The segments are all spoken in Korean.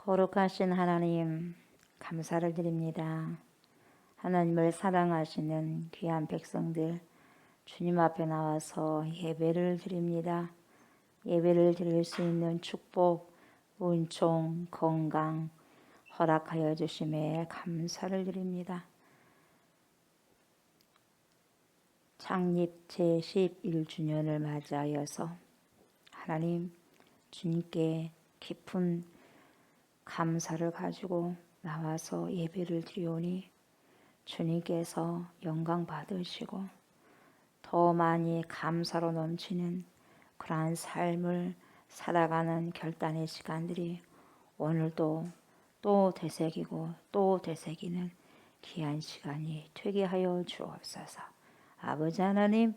거룩하신 하나님, 감사를 드립니다. 하나님을 사랑하시는 귀한 백성들, 주님 앞에 나와서 예배를 드립니다. 예배를 드릴 수 있는 축복, 은총, 건강 허락하여 주심에 감사를 드립니다. 창립 제11주년을 맞이하여서 하나님, 주님께 깊은 감사를 가지고 나와서 예배를 드리오니 주님께서 영광 받으시고 더 많이 감사로 넘치는 그러한 삶을 살아가는 결단의 시간들이 오늘도 또 되새기고 또 되새기는 귀한 시간이 되게 하여 주옵소서. 아버지 하나님,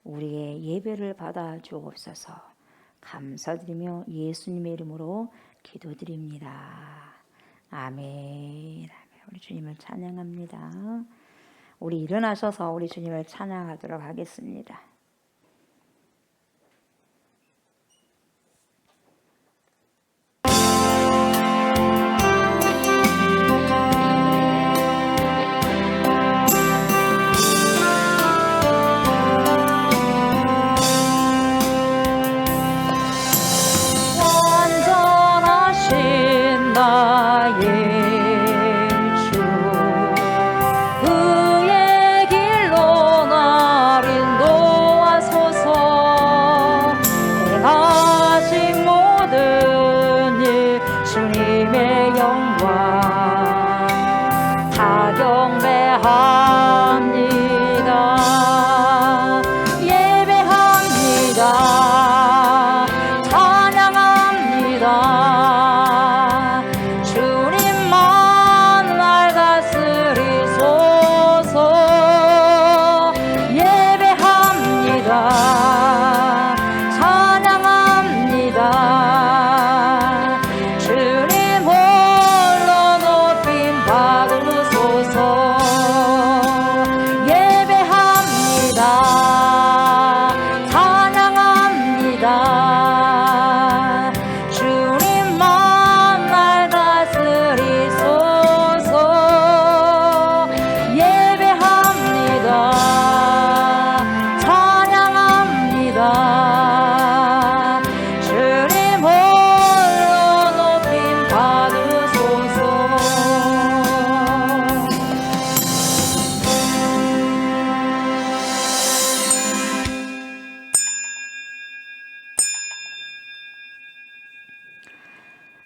우리의 예배를 받아 주옵소서. 감사드리며 예수님의 이름으로 기도드립니다. 아멘. 우리 주님을 찬양합니다. 우리 일어나셔서 우리 주님을 찬양하도록 하겠습니다.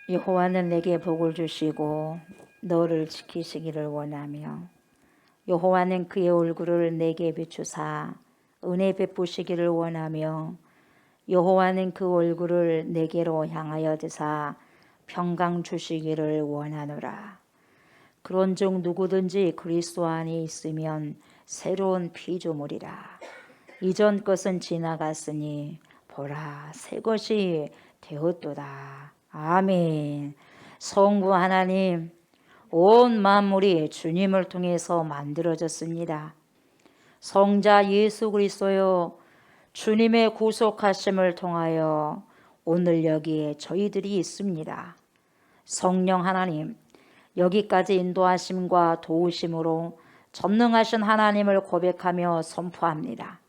여호와는 내게 복을 주시고 너를 지키시기를 원하며 여호와는 그의 얼굴을 내게 비추사 은혜 베푸시기를 원하며 여호와는 그 얼굴을 내게로 향하여 드사 평강 주시기를 원하노라. 그런즉 누구든지 그리스도 안에 있으면 새로운 피조물이라. 이전 것은 지나갔으니 보라 새 것이 되었도다. 아멘. 성부 하나님, 온 만물이 주님을 통해서 만들어졌습니다. 성자 예수 그리스도여, 주님의 구속하심을 통하여 오늘 여기에 저희들이 있습니다. 성령 하나님, 여기까지 인도하심과 도우심으로 전능하신 하나님을 고백하며 선포합니다.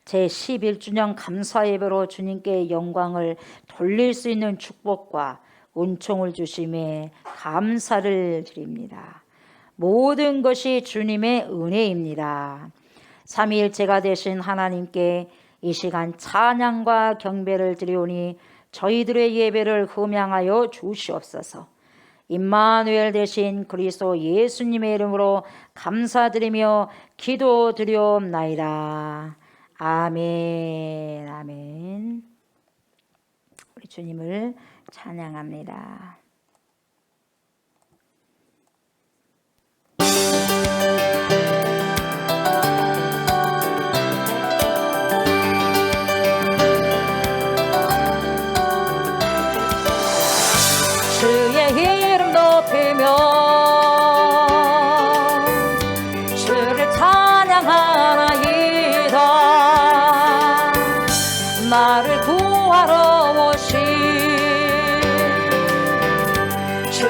제11주년 감사 예배로 주님께 영광을 돌릴 수 있는 축복과 은총을 주심에 감사를 드립니다. 모든 것이 주님의 은혜입니다. 삼위일체가 되신 하나님께 이 시간 찬양과 경배를 드리오니 저희들의 예배를 흠양하여 주시옵소서. 임마누엘 되신 그리스도 예수님의 이름으로 감사드리며 기도드리옵나이다. 아멘. 아멘. 우리 주님을 찬양합니다. 주의 이름 높이며 주를 찬양하나이다. 나를 구하러 오신 주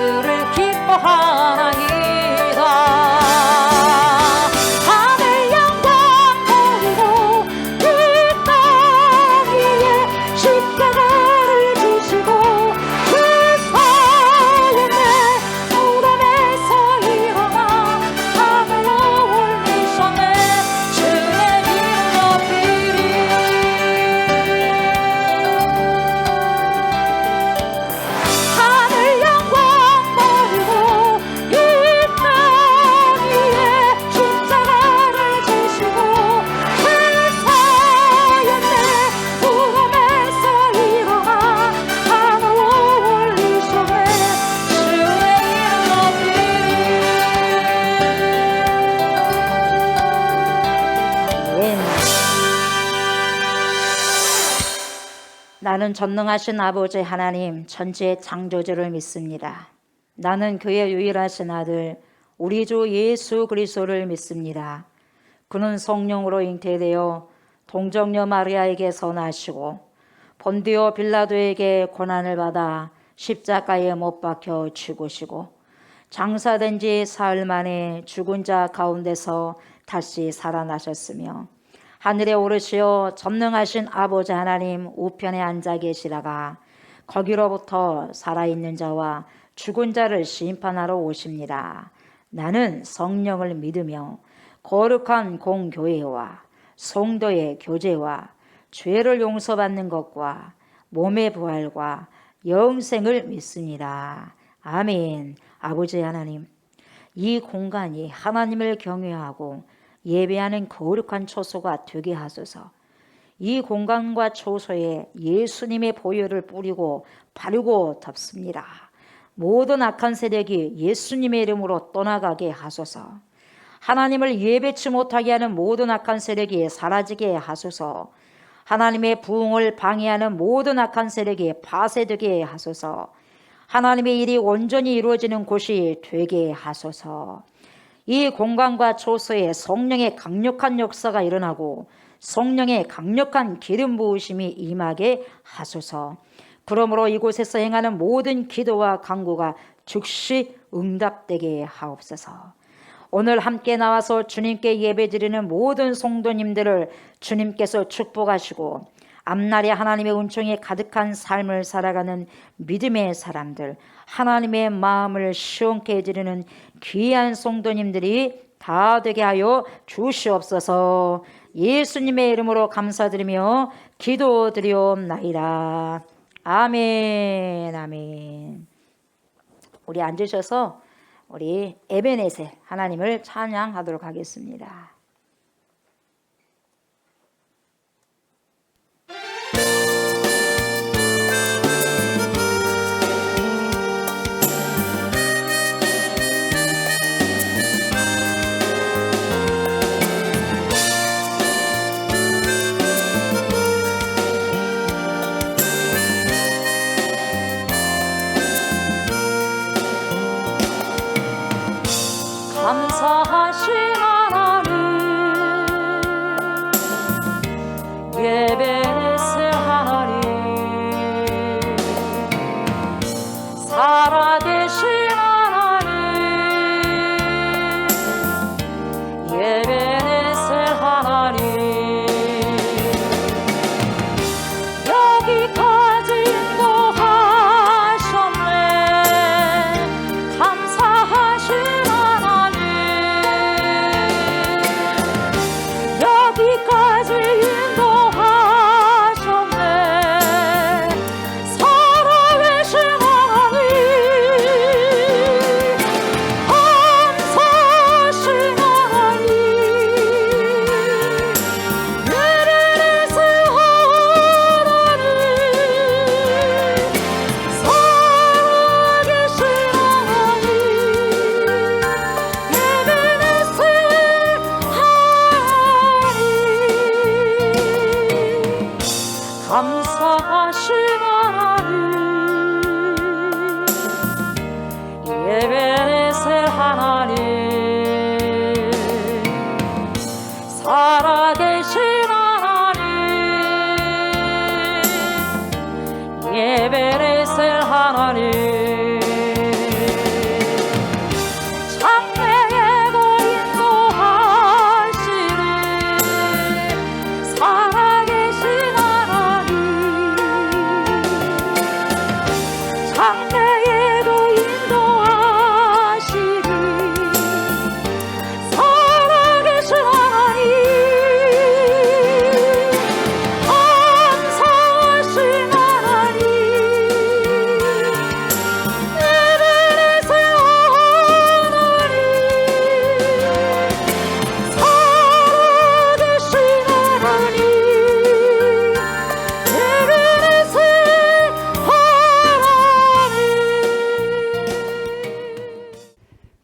나는 전능하신 아버지 하나님 천지의 창조주를 믿습니다. 나는 그의 유일하신 아들 우리 주 예수 그리스도를 믿습니다. 그는 성령으로 잉태되어 동정녀 마리아에게서 나시고 본디오 빌라도에게 고난을 받아 십자가에 못 박혀 죽으시고 장사된 지 사흘 만에 죽은 자 가운데서 다시 살아나셨으며 하늘에 오르시어 전능하신 아버지 하나님 우편에 앉아 계시다가 거기로부터 살아있는 자와 죽은 자를 심판하러 오십니다. 나는 성령을 믿으며 거룩한 공교회와 성도의 교제와 죄를 용서받는 것과 몸의 부활과 영생을 믿습니다. 아멘. 아버지 하나님, 이 공간이 하나님을 경외하고 예배하는 거룩한 처소가 되게 하소서. 이 공간과 처소에 예수님의 보혈을 뿌리고 바르고 덮습니다. 모든 악한 세력이 예수님의 이름으로 떠나가게 하소서. 하나님을 예배치 못하게 하는 모든 악한 세력이 사라지게 하소서. 하나님의 부흥을 방해하는 모든 악한 세력이 파쇄되게 하소서. 하나님의 일이 온전히 이루어지는 곳이 되게 하소서. 이 공간과 처소에 성령의 강력한 역사가 일어나고 성령의 강력한 기름 부으심이 임하게 하소서. 그러므로 이곳에서 행하는 모든 기도와 간구가 즉시 응답되게 하옵소서. 오늘 함께 나와서 주님께 예배드리는 모든 성도님들을 주님께서 축복하시고 앞날에 하나님의 은총이 가득한 삶을 살아가는 믿음의 사람들, 하나님의 마음을 시원케 해드리는 귀한 성도님들이 다 되게 하여 주시옵소서. 예수님의 이름으로 감사드리며 기도드리옵나이다. 아멘. 아멘. 우리 앉으셔서 우리 에베네셀 하나님을 찬양하도록 하겠습니다. 감사하신 하나님 예배했을 하나님 살아계신 하나님 예배했을 하나님 여기까지 인도하셨네 감사하신 여기까지 인도하셨네 살아계신 하나님 감사하신 하나님 예배했을 하나님 살아계신 하나님 예배했을 감사하신 하나님 예배했을 하나님 살아계신 하나님 예배했을 하나님 장래에도 인도하시리 살아계신 장래에도 인도하시리 살아계신 하나님 감사하신 하나님 예배했을 하나님 살아계신 하나님 예배했을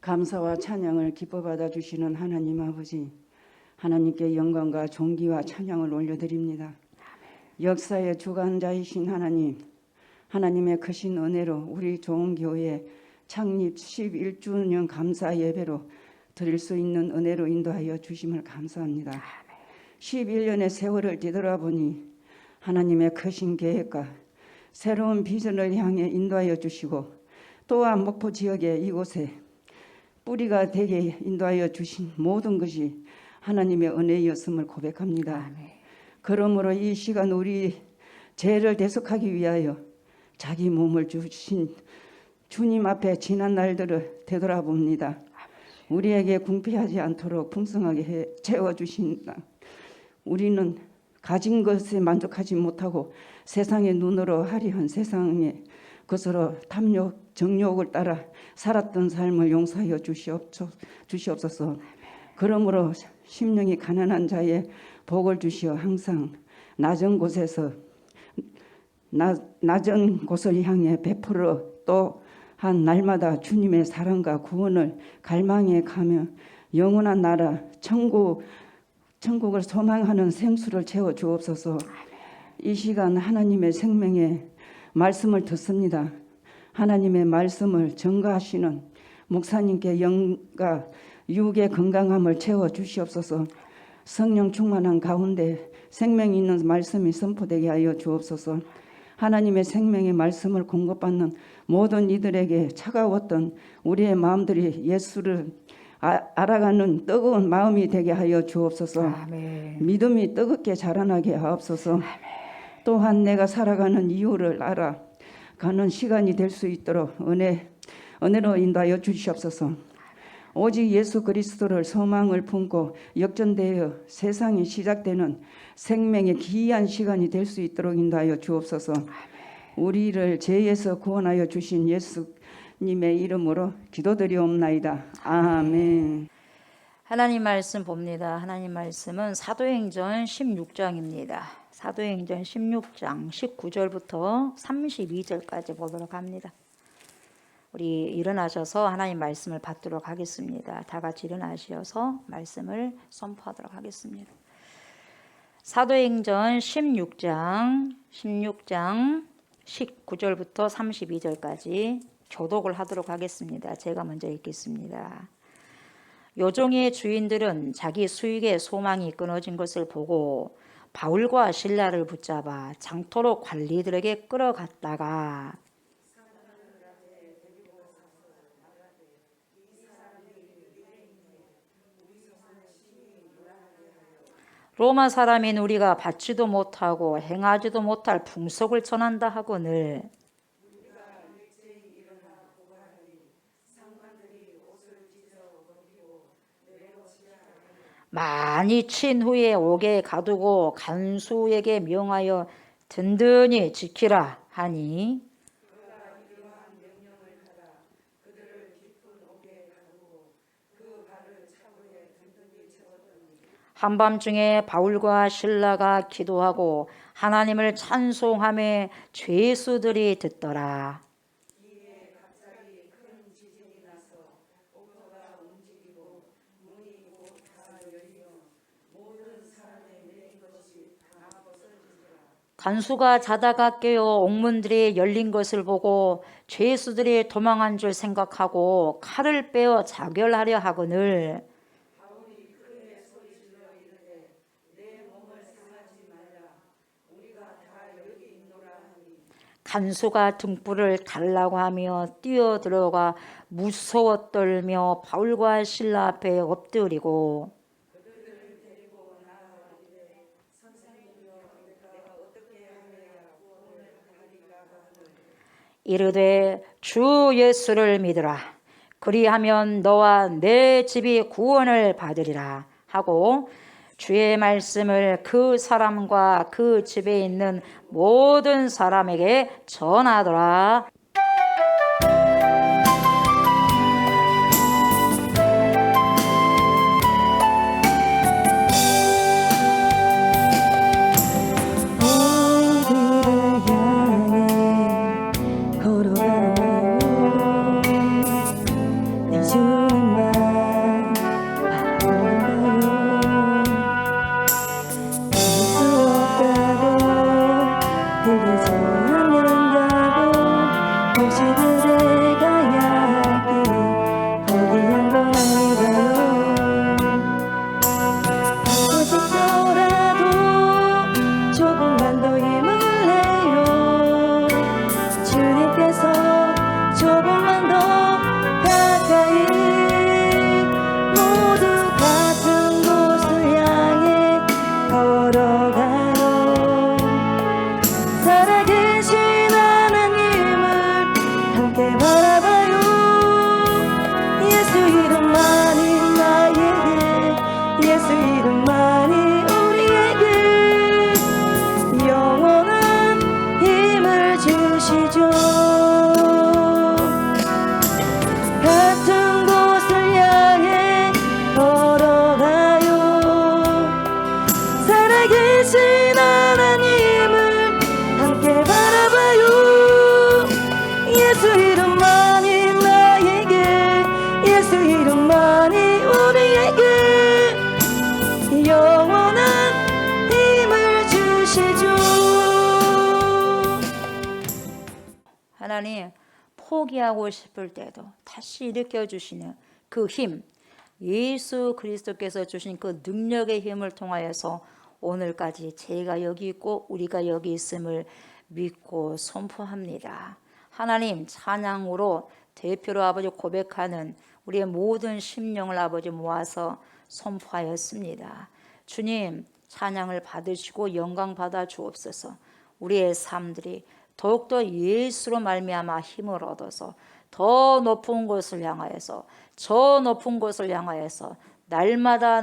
감사와 찬양을 기뻐 받아주시는 하나님 아버지, 하나님께 영광과 존귀와 찬양을 올려드립니다. 역사의 주관자이신 하나님, 하나님의 크신 은혜로 우리 좋은교회 창립 11주년 감사 예배로 드릴 수 있는 은혜로 인도하여 주심을 감사합니다. 11년의 세월을 뒤돌아보니 하나님의 크신 계획과 새로운 비전을 향해 인도하여 주시고 또한 목포 지역의 이곳에 뿌리가 되게 인도하여 주신 모든 것이 하나님의 은혜였음을 고백합니다. 그러므로 이 시간 우리 죄를 대속하기 위하여 자기 몸을 주신 주님 앞에 지난 날들을 되돌아봅니다. 우리에게 궁핍하지 않도록 풍성하게 채워주신다. 우리는 가진 것에 만족하지 못하고 세상의 눈으로 화려한 세상의 것으로 탐욕, 정욕을 따라 살았던 삶을 용서하여 주시옵소서. 그러므로 심령이 가난한 자의 복을 주시어 항상 낮은 곳을 향해 베풀어 또한 날마다 주님의 사랑과 구원을 갈망해 가며 영원한 나라 천국을 소망하는 생수를 채워 주옵소서. 이 시간 하나님의 생명의 말씀을 듣습니다. 하나님의 말씀을 전가하시는 목사님께 영과 육의 건강함을 채워 주시옵소서. 성령 충만한 가운데 생명이 있는 말씀이 선포되게 하여 주옵소서. 하나님의 생명의 말씀을 공급받는 모든 이들에게 차가웠던 우리의 마음들이 예수를 알아가는 뜨거운 마음이 되게 하여 주옵소서. 아멘. 믿음이 뜨겁게 자라나게 하옵소서. 아멘. 또한 내가 살아가는 이유를 알아가는 시간이 될 수 있도록 은혜로 인도하여 주시옵소서. 오직 예수 그리스도를 소망을 품고 역전되어 세상이 시작되는 생명의 기이한 시간이 될 수 있도록 인도하여 주옵소서. 우리를 죄에서 구원하여 주신 예수님의 이름으로 기도드리옵나이다. 아멘. 하나님 말씀 봅니다. 하나님 말씀은 사도행전 16장입니다. 사도행전 16장 19절부터 32절까지 보도록 합니다. 우리 일어나셔서 하나님 말씀을 받도록 하겠습니다. 다 같이 일어나셔서 말씀을 선포하도록 하겠습니다. 사도행전 16장 19절부터 32절까지 교독을 하도록 하겠습니다. 제가 먼저 읽겠습니다. 요종의 주인들은 자기 수익의 소망이 끊어진 것을 보고 바울과 실라를 붙잡아 장토로 관리들에게 끌어갔다가 로마 사람인 우리가 받지도 못하고 행하지도 못할 풍속을 전한다 하거늘 많이 친 후에 옥에 가두고 간수에게 명하여 든든히 지키라 하니 한밤중에 바울과 실라가 기도하고 하나님을 찬송하며 죄수들이 듣더라. 간수가 자다가 깨어 옥문들이 열린 것을 보고 죄수들이 도망한 줄 생각하고 칼을 빼어 자결하려 하거늘 간수가 등불을 달라고 하며 뛰어들어가 무서워 떨며 바울과 실라 앞에 엎드리고 이르되 주 예수를 믿으라. 그리하면 너와 내 집이 구원을 받으리라 하고 주의 말씀을 그 사람과 그 집에 있는 모든 사람에게 전하더라. 수 없다고 포기하고 싶을 때도 다시 일으켜주시는 그 힘, 예수 그리스도께서 주신 그 능력의 힘을 통하여서 오늘까지 제가 여기 있고 우리가 여기 있음을 믿고 선포합니다. 하나님, 찬양으로 대표로 아버지 고백하는 우리의 모든 심령을 아버지 모아서 선포하였습니다. 주님, 찬양을 받으시고 영광 받아 주옵소서. 우리의 삶들이 더욱더 예수로 말미암아 힘을 얻어서 더 높은 곳을 향하여서, 저 높은 곳을 향하여서 날마다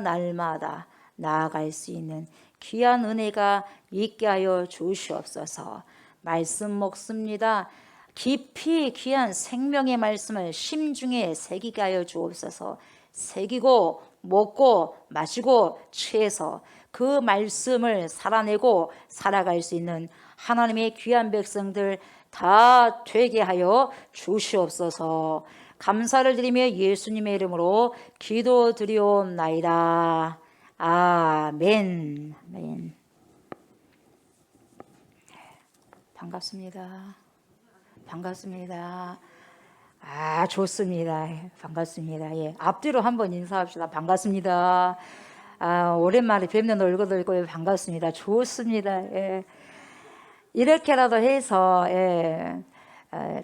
나아갈 수 있는 귀한 은혜가 있게 하여 주시옵소서. 말씀 먹습니다. 깊이 귀한 생명의 말씀을 심중에 새기게 하여 주옵소서. 새기고 먹고 마시고 취해서 그 말씀을 살아내고 살아갈 수 있는 하나님의 귀한 백성들 다 되게 하여 주시옵소서. 감사를 드리며 예수님의 이름으로 기도드리옵나이다. 아멘. 아멘. 반갑습니다. 반갑습니다. 아, 좋습니다. 반갑습니다. 예, 앞뒤로 한번 인사합시다. 반갑습니다. 아, 오랜만에 뵙는 얼굴들 있고 반갑습니다. 좋습니다. 예. 이렇게라도 해서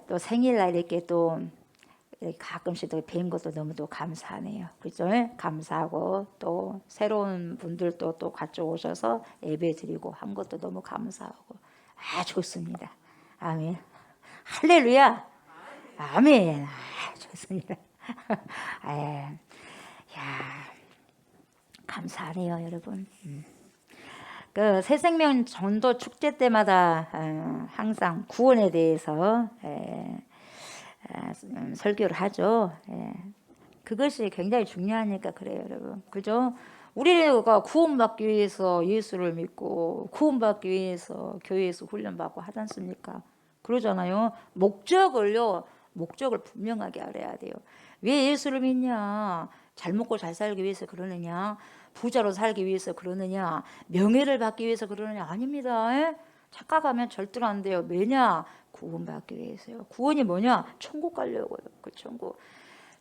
또 생일날 이렇게 또 가끔씩 또 뵌 것도 너무 또 감사하네요. 그죠? 감사하고 또 새로운 분들도 또 같이 오셔서 예배 드리고 한 것도 너무 감사하고 아, 좋습니다. 아멘. 할렐루야. 아멘. 아, 좋습니다. 야, 감사하네요, 여러분. 그 새생명 전도 축제 때마다 항상 구원에 대해서 설교를 하죠. 그것이 굉장히 중요하니까 그래요, 여러분. 그죠? 우리가 구원받기 위해서 예수를 믿고 구원받기 위해서 교회에서 훈련받고 하지 않습니까? 그러잖아요. 목적을 분명하게 알아야 돼요. 왜 예수를 믿냐? 잘 먹고 잘 살기 위해서 그러느냐? 부자로 살기 위해서 그러느냐? 명예를 받기 위해서 그러느냐? 아닙니다. 착각하면 절대로 안 돼요. 왜냐? 구원받기 위해서요. 구원이 뭐냐? 천국 가려고요. 그 천국.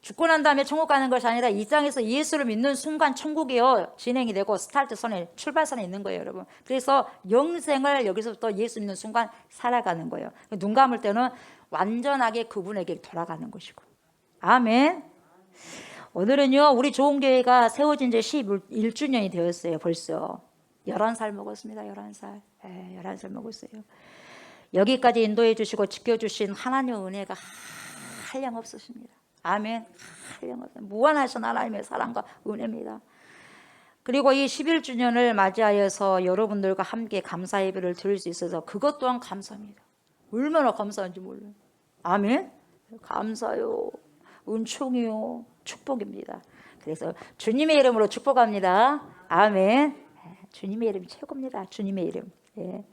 죽고 난 다음에 천국 가는 것이 아니라 이 땅에서 예수를 믿는 순간 천국이요 진행이 되고 스타트선에 출발선에 있는 거예요, 여러분. 그래서 영생을 여기서부터 예수 믿는 순간 살아가는 거예요. 눈 감을 때는 완전하게 그분에게 돌아가는 것이고. 아멘. 오늘은요 우리 좋은교회가 세워진 지 11주년이 되었어요. 벌써 11살 먹었습니다. 11살. 11살 먹었어요. 여기까지 인도해 주시고 지켜주신 하나님의 은혜가 한량없으십니다. 아멘. 무한하신 하나님의 사랑과 은혜입니다. 그리고 이 11주년을 맞이하여서 여러분들과 함께 감사 예배를 드릴 수 있어서 그것 또한 감사합니다. 얼마나 감사한지 몰라요. 아멘. 감사요. 은총이요. 축복입니다. 그래서 주님의 이름으로 축복합니다. 아멘. 주님의 이름 최고입니다. 주님의 이름. 예.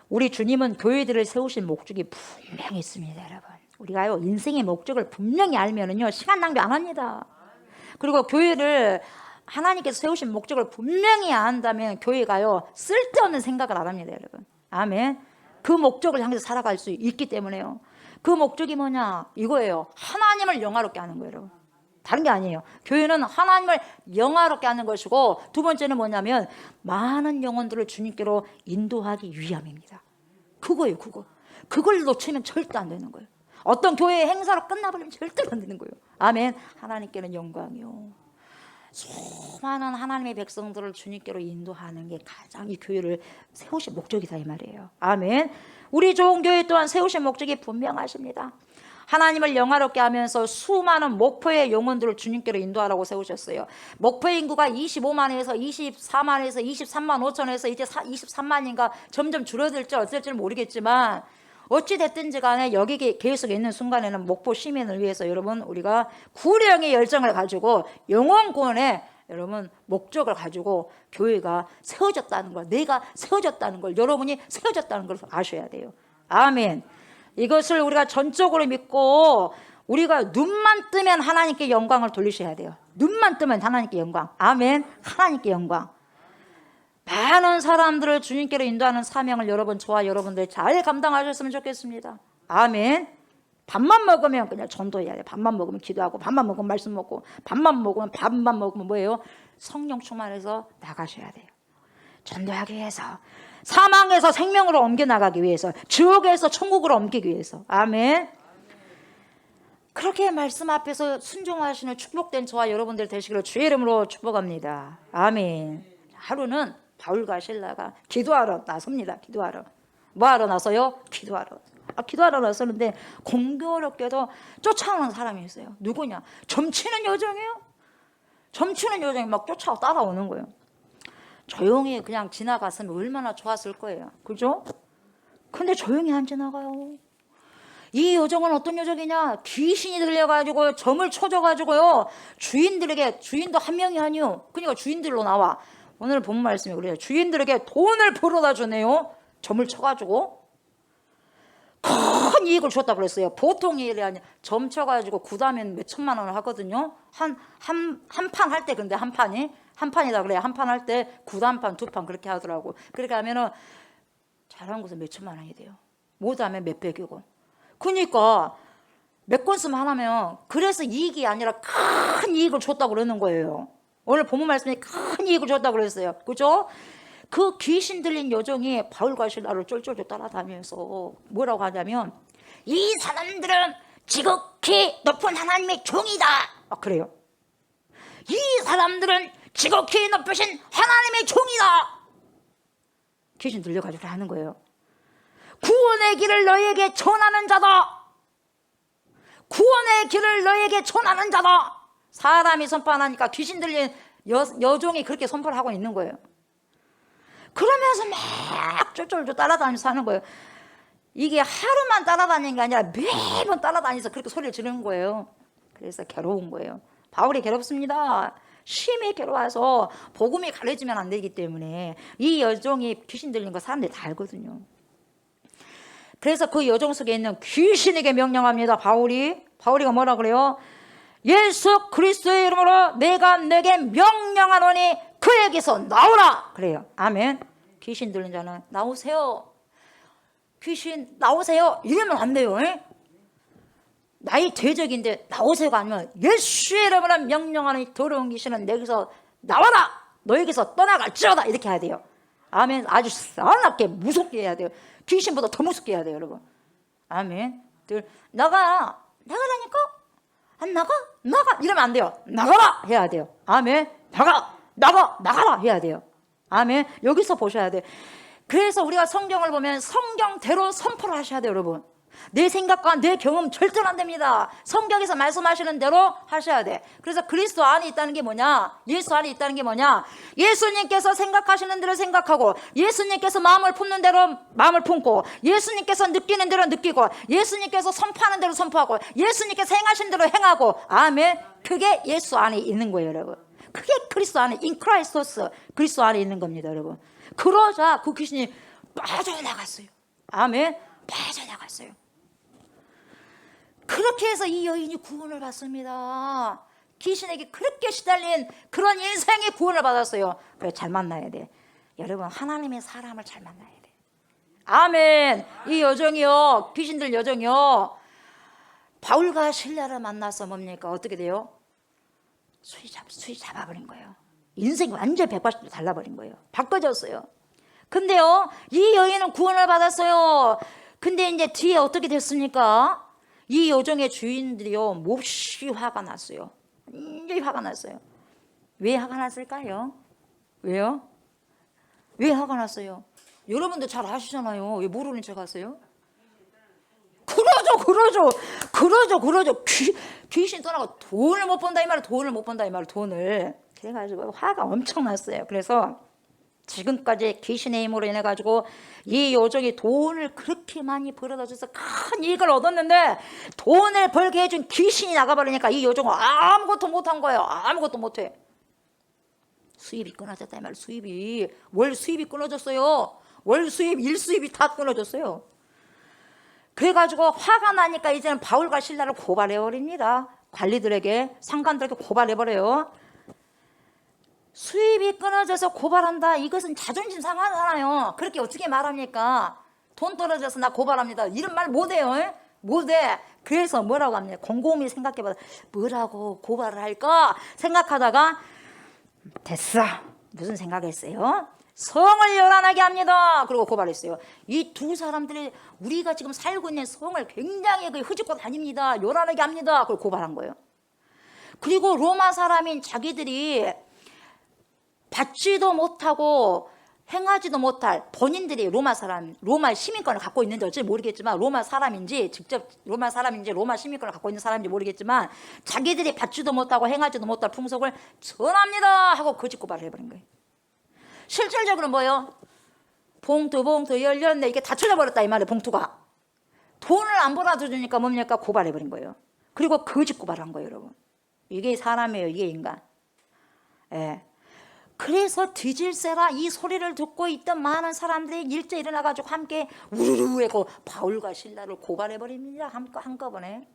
우리 주님은 교회들을 세우신 목적이 분명히 있습니다, 여러분. 우리가요 인생의 목적을 분명히 알면은요 시간 낭비 안 합니다. 그리고 교회를 하나님께서 세우신 목적을 분명히 안다면 교회가요 쓸데없는 생각을 안 합니다, 여러분. 아멘. 그 목적을 향해서 살아갈 수 있기 때문에요. 그 목적이 뭐냐? 이거예요. 하나님을 영화롭게 하는 거예요, 여러분. 다른 게 아니에요. 교회는 하나님을 영화롭게 하는 것이고 두 번째는 뭐냐면 많은 영혼들을 주님께로 인도하기 위함입니다. 그거예요, 그거. 그걸 놓치면 절대 안 되는 거예요. 어떤 교회의 행사로 끝나버리면 절대로 안 되는 거예요. 아멘. 하나님께는 영광이요. 수많은 하나님의 백성들을 주님께로 인도하는 게 가장 이 교회를 세우신 목적이다 이 말이에요. 아멘. 우리 좋은 교회 또한 세우신 목적이 분명하십니다. 하나님을 영화롭게 하면서 수많은 목포의 영혼들을 주님께로 인도하라고 세우셨어요. 목포의 인구가 25만에서 24만에서 23만 5천에서 이제 23만인가 점점 줄어들지 어쩔지 모르겠지만 어찌 됐든지 간에 여기 계속 있는 순간에는 목포 시민을 위해서 여러분 우리가 구령의 열정을 가지고 영혼 구원에 여러분 목적을 가지고 교회가 세워졌다는 걸, 내가 세워졌다는 걸, 여러분이 세워졌다는 걸 아셔야 돼요. 아멘. 이것을 우리가 전적으로 믿고 우리가 눈만 뜨면 하나님께 영광을 돌리셔야 돼요. 눈만 뜨면 하나님께 영광. 아멘. 하나님께 영광. 많은 사람들을 주님께로 인도하는 사명을 여러분, 저와 여러분들 잘 감당하셨으면 좋겠습니다. 아멘. 밥만 먹으면 그냥 전도해야 돼. 밥만 먹으면 기도하고, 밥만 먹으면 말씀 먹고, 밥만 먹으면 뭐예요? 성령 충만해서 나가셔야 돼요. 전도하기 위해서, 사망에서 생명으로 옮겨나가기 위해서, 지옥에서 천국으로 옮기기 위해서. 아멘. 그렇게 말씀 앞에서 순종하시는 축복된 저와 여러분들 되시기를 주의 이름으로 축복합니다. 아멘. 하루는 바울과 실라가 기도하러 나섭니다. 기도하러. 뭐하러 나서요? 기도하러. 기도하러 나섰는데 공교롭게도 쫓아오는 사람이 있어요. 누구냐? 점치는 여종이에요. 점치는 여종이 막 쫓아와 따라오는 거예요. 조용히 그냥 지나갔으면 얼마나 좋았을 거예요. 그죠? 근데 조용히 안 지나가요. 이 여종은 어떤 여종이냐? 귀신이 들려가지고 점을 쳐줘가지고요. 주인도 한 명이 아니요. 그러니까 주인들로 나와. 오늘 본 말씀이 그래요. 주인들에게 돈을 벌어다 주네요. 점을 쳐가지고. 큰 이익을 줬다 그랬어요. 보통 일이 아니야. 점 쳐가지고 구다면 몇 천만 원을 하거든요. 한 판 할 때, 근데 한 판이다 그래요. 한 판 할 때 구다 한 판, 두 판 그렇게 하더라고. 그렇게 하면은 잘한 곳은 몇 천만 원이 돼요. 못하면 몇백이고. 그러니까 몇 건씀 하나면 그래서 이익이 아니라 큰 이익을 줬다고 그러는 거예요. 오늘 본문 말씀에 큰 이익을 줬다고 그랬어요. 그죠? 그 귀신 들린 여종이 바울과 실라를 쫄쫄쫄 따라다니면서 뭐라고 하냐면 이 사람들은 지극히 높은 하나님의 종이다. 그래요. 이 사람들은 지극히 높으신 하나님의 종이다. 귀신 들려가지고 하는 거예요. 구원의 길을 너에게 전하는 자다. 구원의 길을 너에게 전하는 자다. 사람이 선포하니까 귀신 들린 여종이 그렇게 선포를 하고 있는 거예요. 그러면서 막 쫄쫄쫄 따라다니면서 하는 거예요. 이게 하루만 따라다니는 게 아니라 매번 따라다니면서 그렇게 소리를 지르는 거예요. 그래서 괴로운 거예요. 바울이 괴롭습니다. 심히 괴로워서 복음이 가려지면 안 되기 때문에 이 여종이 귀신 들린 거 사람들이 다 알거든요. 그래서 그 여종 속에 있는 귀신에게 명령합니다. 바울이가 뭐라 그래요? 예수 그리스도의 이름으로 내가 내게 명령하노니 그에게서 나오라. 그래요. 아멘. 귀신 들린 자는 나오세요. 귀신 나오세요. 이러면 안 돼요. 나의 대적인데 나오세요가 아니면 예수의 이름으로 명령하노니 더러운 귀신은 내게서 나와라. 너에게서 떠나갈지어다. 이렇게 해야 돼요. 아멘. 아주 싸납게 무섭게 해야 돼요. 귀신보다 더 무섭게 해야 돼요, 여러분. 아멘. 나가라니까? 안 나가? 이러면 안 돼요. 나가라 해야 돼요. 아멘. 나가라 해야 돼요. 아멘. 여기서 보셔야 돼요. 그래서 우리가 성경을 보면 성경대로 선포를 하셔야 돼요, 여러분. 내 생각과 내 경험 절대로 안 됩니다. 성경에서 말씀하시는 대로 하셔야 돼. 그래서 그리스도 안에 있다는 게 뭐냐? 예수 안에 있다는 게 뭐냐? 예수님께서 생각하시는 대로 생각하고, 예수님께서 마음을 품는 대로 마음을 품고, 예수님께서 느끼는 대로 느끼고, 예수님께서 선포하는 대로 선포하고, 예수님께서 행하신 대로 행하고. 아멘. 그게 예수 안에 있는 거예요, 여러분. 그게 그리스도 안에, 인 크라이스토스, 그리스도 안에 있는 겁니다, 여러분. 그러자 그 귀신이 빠져나갔어요. 아멘. 빠져나갔어요. 그렇게 해서 이 여인이 구원을 받습니다. 귀신에게 그렇게 시달린 그런 인생의 구원을 받았어요. 그래, 잘 만나야 돼. 여러분, 하나님의 사람을 잘 만나야 돼. 아멘. 이 여종이요, 귀신들 여종이요, 바울과 실라를 만나서 뭡니까? 어떻게 돼요? 수위 잡아버린 거예요. 인생이 완전 180도 달라버린 거예요. 바꿔졌어요. 근데요, 이 여인은 구원을 받았어요. 근데 이제 뒤에 어떻게 됐습니까? 이 여종의 주인들이요, 몹시 화가 났어요. 완전히 화가 났어요. 왜 화가 났을까요? 왜요? 왜 화가 났어요? 여러분도 잘 아시잖아요. 왜 모르는 척 하세요? 그러죠. 귀신 떠나고 돈을 못 번다 이 말을, 돈을. 그래가지고 화가 엄청 났어요. 그래서 지금까지 귀신의 힘으로 인해 가지고 이 여종이 돈을 그렇게 많이 벌어다 줘서 큰 이익을 얻었는데, 돈을 벌게 해준 귀신이 나가버리니까 이 여종은 아무것도 못한 거예요. 아무것도 못해. 수입이 끊어졌다 이 말. 월 수입이 끊어졌어요. 월 수입, 일 수입이 다 끊어졌어요. 그래가지고 화가 나니까 이제는 바울과 실라를 고발해버립니다. 관리들에게, 상관들에게 고발해버려요. 수입이 끊어져서 고발한다. 이것은 자존심 상하잖아요. 그렇게 어떻게 말합니까? 돈 떨어져서 나 고발합니다. 이런 말 못해요. 못해. 그래서 뭐라고 합니까? 곰곰이 생각해봐서 뭐라고 고발을 할까 생각하다가 됐어. 무슨 생각했어요? 성을 요란하게 합니다. 그리고 고발했어요. 이 두 사람들이 우리가 지금 살고 있는 성을 굉장히 흐집고 다닙니다. 요란하게 합니다. 그걸 고발한 거예요. 그리고 로마 사람인 자기들이 받지도 못하고 행하지도 못할 본인들이 로마 시민권을 갖고 있는지 어찌 모르겠지만 로마 사람인지 직접 로마 사람인지 로마 시민권을 갖고 있는 사람인지 모르겠지만 자기들이 받지도 못하고 행하지도 못할 풍속을 전합니다 하고 거짓 고발을 해버린 거예요. 실질적으로 뭐예요? 봉투 열렸네. 이게 다 쳐져버렸다 이 말이에요. 봉투가 돈을 안 벌어주니까 뭡니까? 고발해버린 거예요. 그리고 거짓 고발한 거예요. 여러분, 이게 사람이에요. 이게 인간. 예. 그래서 뒤질세라 이 소리를 듣고 있던 많은 사람들이 일제 일어나가지고 함께 우르르 하고 바울과 실라를 고발해버립니다. 한꺼번에.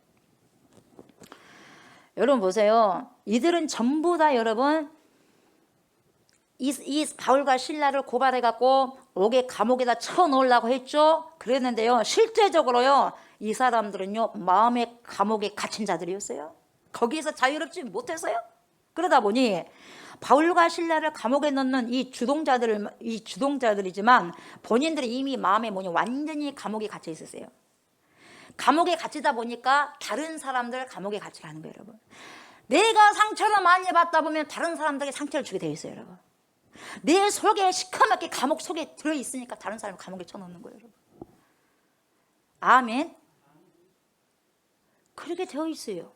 여러분 보세요. 이들은 전부 다 여러분 이 바울과 실라를 고발해갖고 옥에 감옥에다 쳐놓으려고 했죠. 그랬는데요. 실제적으로요. 이 사람들은요. 마음의 감옥에 갇힌 자들이었어요. 거기에서 자유롭지 못했어요. 그러다 보니 바울과 실라를 감옥에 넣는 이 주동자들이지만 본인들이 이미 마음에 완전히 감옥에 갇혀 있었어요. 감옥에 갇히다 보니까 다른 사람들 감옥에 갇히게 하는 거예요, 여러분. 내가 상처를 많이 받다 보면 다른 사람들에게 상처를 주게 되어 있어요, 여러분. 내 속에 시커멓게 감옥 속에 들어있으니까 다른 사람을 감옥에 쳐넣는 거예요, 여러분. 아멘. 그렇게 되어 있어요.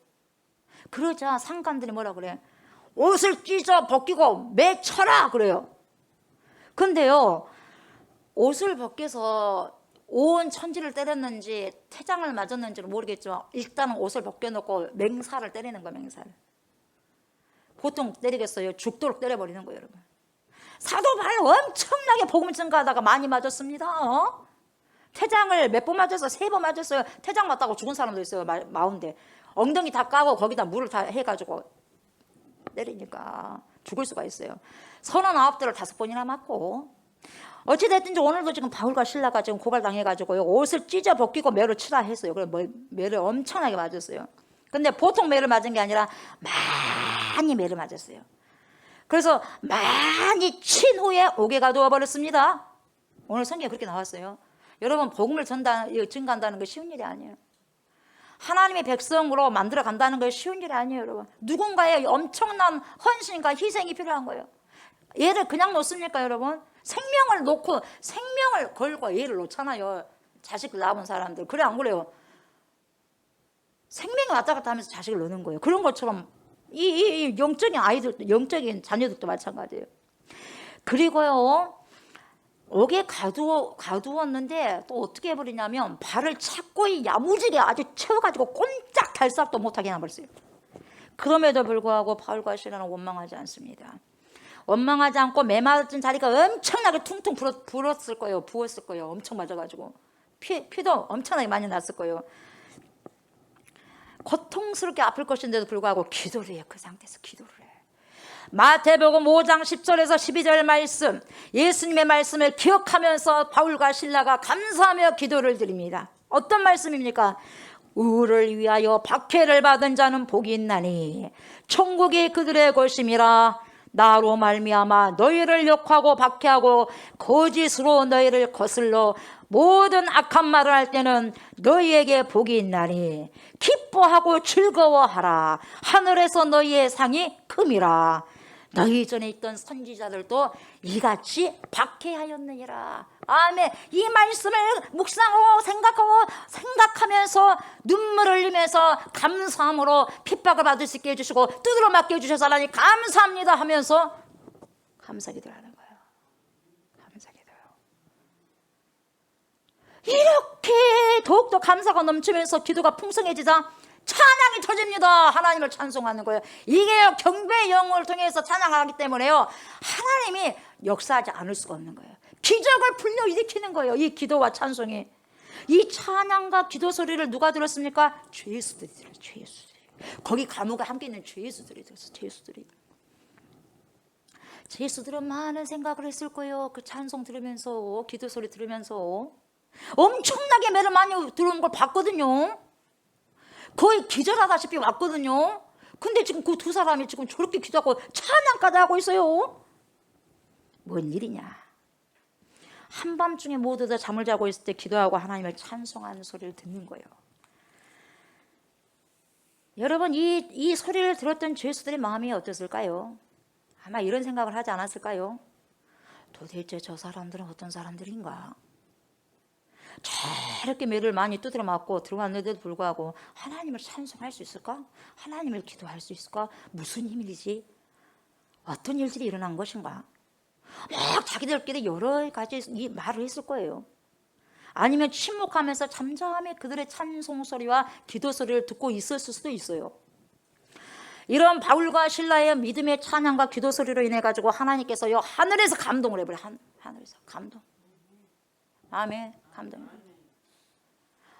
그러자 상관들이 뭐라 그래? 옷을 찢어 벗기고 매쳐라 그래요. 근데요, 옷을 벗겨서 온 천지를 때렸는지 태장을 맞았는지는 모르겠지만 일단은 옷을 벗겨놓고 맹사를 때리는 거예요. 맹사를. 보통 때리겠어요? 죽도록 때려버리는 거예요, 여러분. 사도 바울 엄청나게 복음 증거하다가 많이 맞았습니다. 태장을 몇 번 맞았어요? 3번 맞았어요. 태장 맞다고 죽은 사람도 있어요. 마운데 엉덩이 다 까고 거기다 물을 다 해가지고 때리니까 죽을 수가 있어요. 39대를 5번이나 맞고. 어찌됐든지 오늘도 지금 바울과 실라가 지금 고발당해가지고요. 옷을 찢어 벗기고 매를 치라 했어요. 그래 매를 엄청나게 맞았어요. 근데 보통 매를 맞은 게 아니라 많이 매를 맞았어요. 그래서 많이 친 후에 옥에 가두어 버렸습니다. 오늘 성경에 그렇게 나왔어요. 여러분, 복음을 증가한다는 거 쉬운 일이 아니에요. 하나님의 백성으로 만들어 간다는 거 쉬운 일이 아니에요, 여러분. 누군가의 엄청난 헌신과 희생이 필요한 거예요. 얘를 그냥 놓습니까, 여러분? 생명을 놓고 생명을 걸고 얘를 놓잖아요. 자식을 낳은 사람들. 그래 안 그래요? 생명이 왔다 갔다 하면서 자식을 놓는 거예요. 그런 것처럼 이 영적인 아이들, 영적인 자녀들도 마찬가지예요. 그리고요, 옥에 가두었는데 또 어떻게 해버리냐면 발을 착고히 야무지게 아주 채워가지고 꼼짝 달싹도 못하게 해버렸어요. 그럼에도 불구하고 바울과 실라는 원망하지 않습니다. 원망하지 않고 매맞은 자리가 엄청나게 퉁퉁 부었을 거예요. 엄청 맞아가지고 피도 엄청나게 많이 났을 거예요. 고통스럽게 아플 것인데도 불구하고 기도를 해요. 그 상태에서 기도를 해요. 마태복음 5장 10절에서 12절 말씀, 예수님의 말씀을 기억하면서 바울과 실라가 감사하며 기도를 드립니다. 어떤 말씀입니까? 우를 위하여 박해를 받은 자는 복이 있나니 천국이 그들의 것임이라. 나로 말미암아 너희를 욕하고 박해하고 거짓으로 너희를 거슬러 모든 악한 말을 할 때는 너희에게 복이 있나니 기뻐하고 즐거워하라. 하늘에서 너희의 상이 큼이라. 너희 전에 있던 선지자들도 이같이 박해하였느니라. 아멘. 이 말씀을 묵상하고 생각하면서 눈물을 흘리면서 감사함으로 핍박을 받을 수 있게 해주시고 두드러 맞게 해주셔서 하나님 감사합니다 하면서 감사기도를 하는 거예요. 감사기도요. 이렇게 더욱더 감사가 넘치면서 기도가 풍성해지자 찬양이 터집니다. 하나님을 찬송하는 거예요. 이게 경배의 영을 통해서 찬양하기 때문에요, 하나님이 역사하지 않을 수가 없는 거예요. 기적을 불러일으키는 거예요. 이 기도와 찬송이. 이 찬양과 기도 소리를 누가 들었습니까? 주 예수들이 들었어요. 주 예수들이. 거기 감옥에 함께 있는 주 예수들이 들었어요. 주 예수들이. 주 예수들은 많은 생각을 했을 거예요. 그 찬송 들으면서, 기도 소리 들으면서 엄청나게 매를 많이 들어온 걸 봤거든요. 거의 기절하다시피 왔거든요. 근데 지금 그 두 사람이 지금 저렇게 기도하고 찬양까지 하고 있어요. 뭔 일이냐. 한밤중에 모두 다 잠을 자고 있을 때 기도하고 하나님을 찬송하는 소리를 듣는 거예요. 여러분, 이 소리를 들었던 죄수들의 마음이 어땠을까요? 아마 이런 생각을 하지 않았을까요? 도대체 저 사람들은 어떤 사람들인가? 저렇게 매를 많이 두드려 맞고 들어갔는데도 불구하고 하나님을 찬송할 수 있을까? 하나님을 기도할 수 있을까? 무슨 힘이지? 어떤 일들이 일어난 것인가? 막 자기들끼리 여러 가지 이 말을 했을 거예요. 아니면 침묵하면서 잠잠히 그들의 찬송 소리와 기도 소리를 듣고 있었을 수도 있어요. 이런 바울과 실라의 믿음의 찬양과 기도 소리로 인해 가지고 하나님께서요 하늘에서 감동을 해버려. 하늘에서 감동. 아멘. 감동.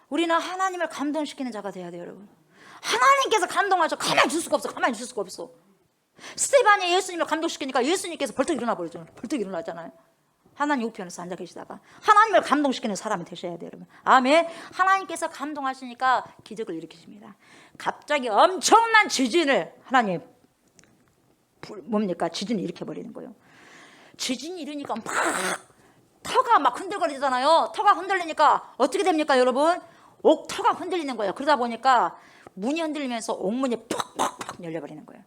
우리는 하나님을 감동시키는 자가 돼야 돼요, 여러분. 하나님께서 감동하셔. 가만히 둘 수가 없어. 가만히 둘 수가 없어. 스테반이 예수님을 감동시키니까 예수님께서 벌떡 일어나 버리잖아요. 벌떡 일어나잖아요. 하나님 우편에서 앉아 계시다가 하나님을 감동시키는 사람이 되셔야 돼요, 여러분. 아멘. 하나님께서 감동하시니까 기적을 일으키십니다. 갑자기 엄청난 지진을 하나님 뭡니까? 지진을 일으켜버리는 거예요. 지진이 일으니까 막 터가 막 흔들거리잖아요. 터가 흔들리니까 어떻게 됩니까, 여러분? 옥터가 흔들리는 거예요. 그러다 보니까 문이 흔들리면서 옥문이 팍팍팍 열려버리는 거예요.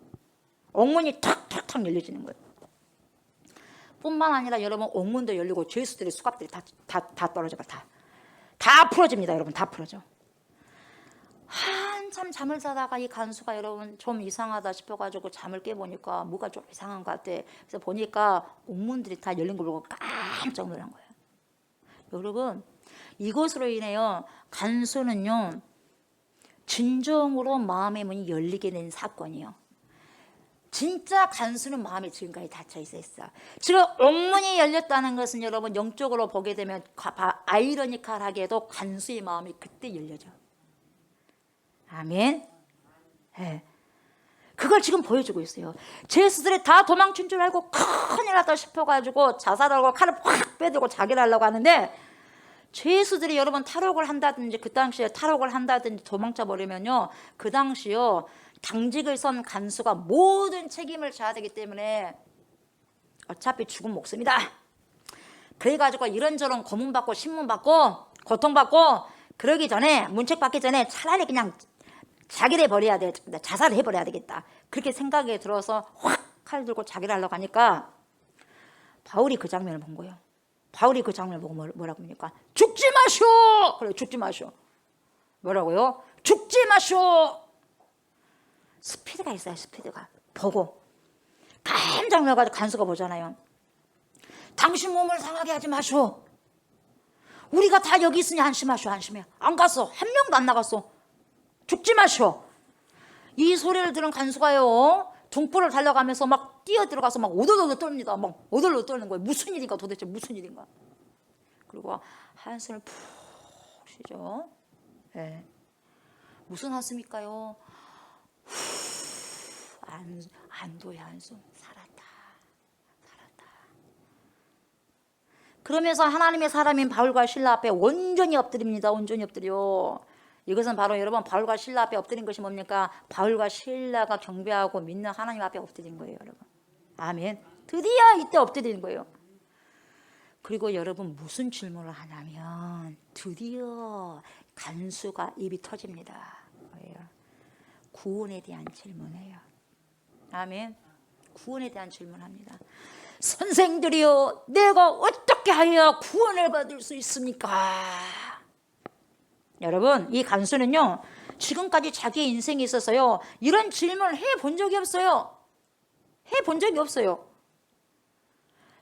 옥문이 탁탁탁 열려지는 거예요. 뿐만 아니라 여러분 옥문도 열리고 죄수들의 수갑들이 다 떨어져가 다 풀어집니다. 여러분 다 풀어져. 한참 잠을 자다가 이 간수가 여러분 좀 이상하다 싶어가지고 잠을 깨보니까 뭐가 좀 이상한 것 같아. 그래서 보니까 옥문들이 다 열린 걸 보고 깜짝 놀란 거예요. 여러분 이것으로 인해요 간수는요 진정으로 마음의 문이 열리게 된 사건이요. 진짜 간수는 마음이 지금까지 닫혀 있었어. 지금 옥문이 열렸다는 것은 여러분 영적으로 보게 되면 아이러니컬하게도 간수의 마음이 그때 열려져. 아멘. 네. 그걸 지금 보여주고 있어요. 죄수들이 다 도망친 줄 알고 큰일 났다 싶어가지고 자살하고 칼을 확 빼들고 자기를 하려고 하는데 죄수들이 여러분 탈옥을 한다든지 그 당시에 탈옥을 한다든지 도망쳐 버리면요 그 당시요 당직을 선 간수가 모든 책임을 져야 되기 때문에 어차피 죽은 목숨이다. 그래가지고 이런저런 고문받고 신문받고 고통받고 그러기 전에 문책받기 전에 차라리 그냥 자기를 해버려야 돼. 자살을 해버려야 되겠다. 그렇게 생각이 들어서 확 칼 들고 자기를 하려고 하니까 바울이 그 장면을 본 거예요. 바울이 그 장면을 보고 뭐라고 합니까? 죽지 마쇼! 그래 죽지 마쇼. 뭐라고요? 죽지 마쇼! 스피드가 있어요. 스피드가. 보고 깜짝 놀라가지고 간수가 보잖아요. 당신 몸을 상하게 하지 마쇼. 우리가 다 여기 있으니 안심하쇼. 안심해. 안 갔어. 한 명도 안 나갔어. 죽지 마쇼. 이 소리를 들은 간수가요 등불을 달려가면서 막 뛰어들어가서 막 오돌오돌 떨립니다. 막 오돌오돌 떨는 거예요. 무슨 일인가 도대체 무슨 일인가. 그리고 한숨을 푹 쉬죠. 네. 무슨 한숨일까요? 안도의 한숨. 살았다. 그러면서 하나님의 사람인 바울과 실라 앞에 온전히 엎드립니다. 온전히 엎드려. 이것은 바로 여러분 바울과 실라 앞에 엎드린 것이 뭡니까? 바울과 실라가 경배하고 믿는 하나님 앞에 엎드린 거예요, 여러분. 아멘. 드디어 이때 엎드리는 거예요. 그리고 여러분 무슨 질문을 하냐면 드디어 간수가 입이 터집니다. 뭐예요? 구원에 대한 질문이에요. 아멘. 구원에 대한 질문합니다. 선생들이여, 내가 어떻게 하여야 구원을 받을 수 있습니까? 여러분, 이 간수는요, 지금까지 자기의 인생에 있어서요, 이런 질문을 해본 적이 없어요. 해본 적이 없어요.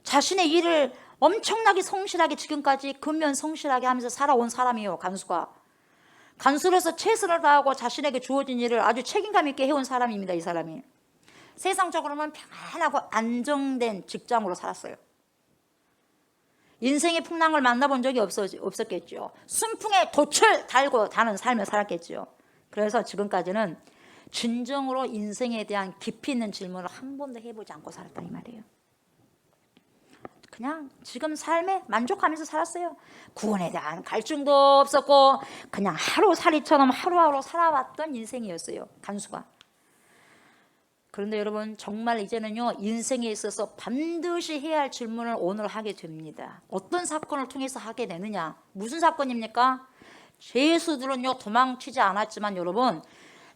자신의 일을 엄청나게 성실하게 지금까지 근면 성실하게 하면서 살아온 사람이에요, 간수가. 간수로서 최선을 다하고 자신에게 주어진 일을 아주 책임감 있게 해온 사람입니다, 이 사람이. 세상적으로는 편안하고 안정된 직장으로 살았어요. 인생의 풍랑을 만나본 적이 없었겠죠. 순풍에 돛을 달고 다는 삶을 살았겠죠. 그래서 지금까지는 진정으로 인생에 대한 깊이 있는 질문을 한 번도 해보지 않고 살았다 이 말이에요. 그냥 지금 삶에 만족하면서 살았어요. 구원에 대한 갈증도 없었고 그냥 하루살이처럼 하루하루 살아왔던 인생이었어요. 간수가. 그런데 여러분 정말 이제는요 인생에 있어서 반드시 해야 할 질문을 오늘 하게 됩니다. 어떤 사건을 통해서 하게 되느냐? 무슨 사건입니까? 죄수들은요 도망치지 않았지만 여러분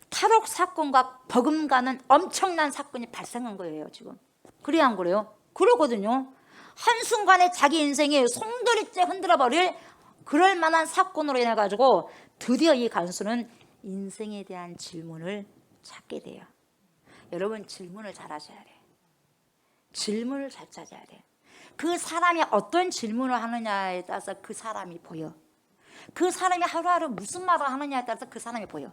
탈옥 사건과 버금가는 엄청난 사건이 발생한 거예요. 지금 그래야 안 그래요? 그러거든요. 한순간에 자기 인생이 송두리째 흔들어버릴 그럴 만한 사건으로 인해 가지고 드디어 이 간수는 인생에 대한 질문을 찾게 돼요. 여러분 질문을 잘 하셔야 돼. 질문을 잘 찾아야 돼. 그 사람이 어떤 질문을 하느냐에 따라서 그 사람이 보여. 그 사람이 하루하루 무슨 말을 하느냐에 따라서 그 사람이 보여.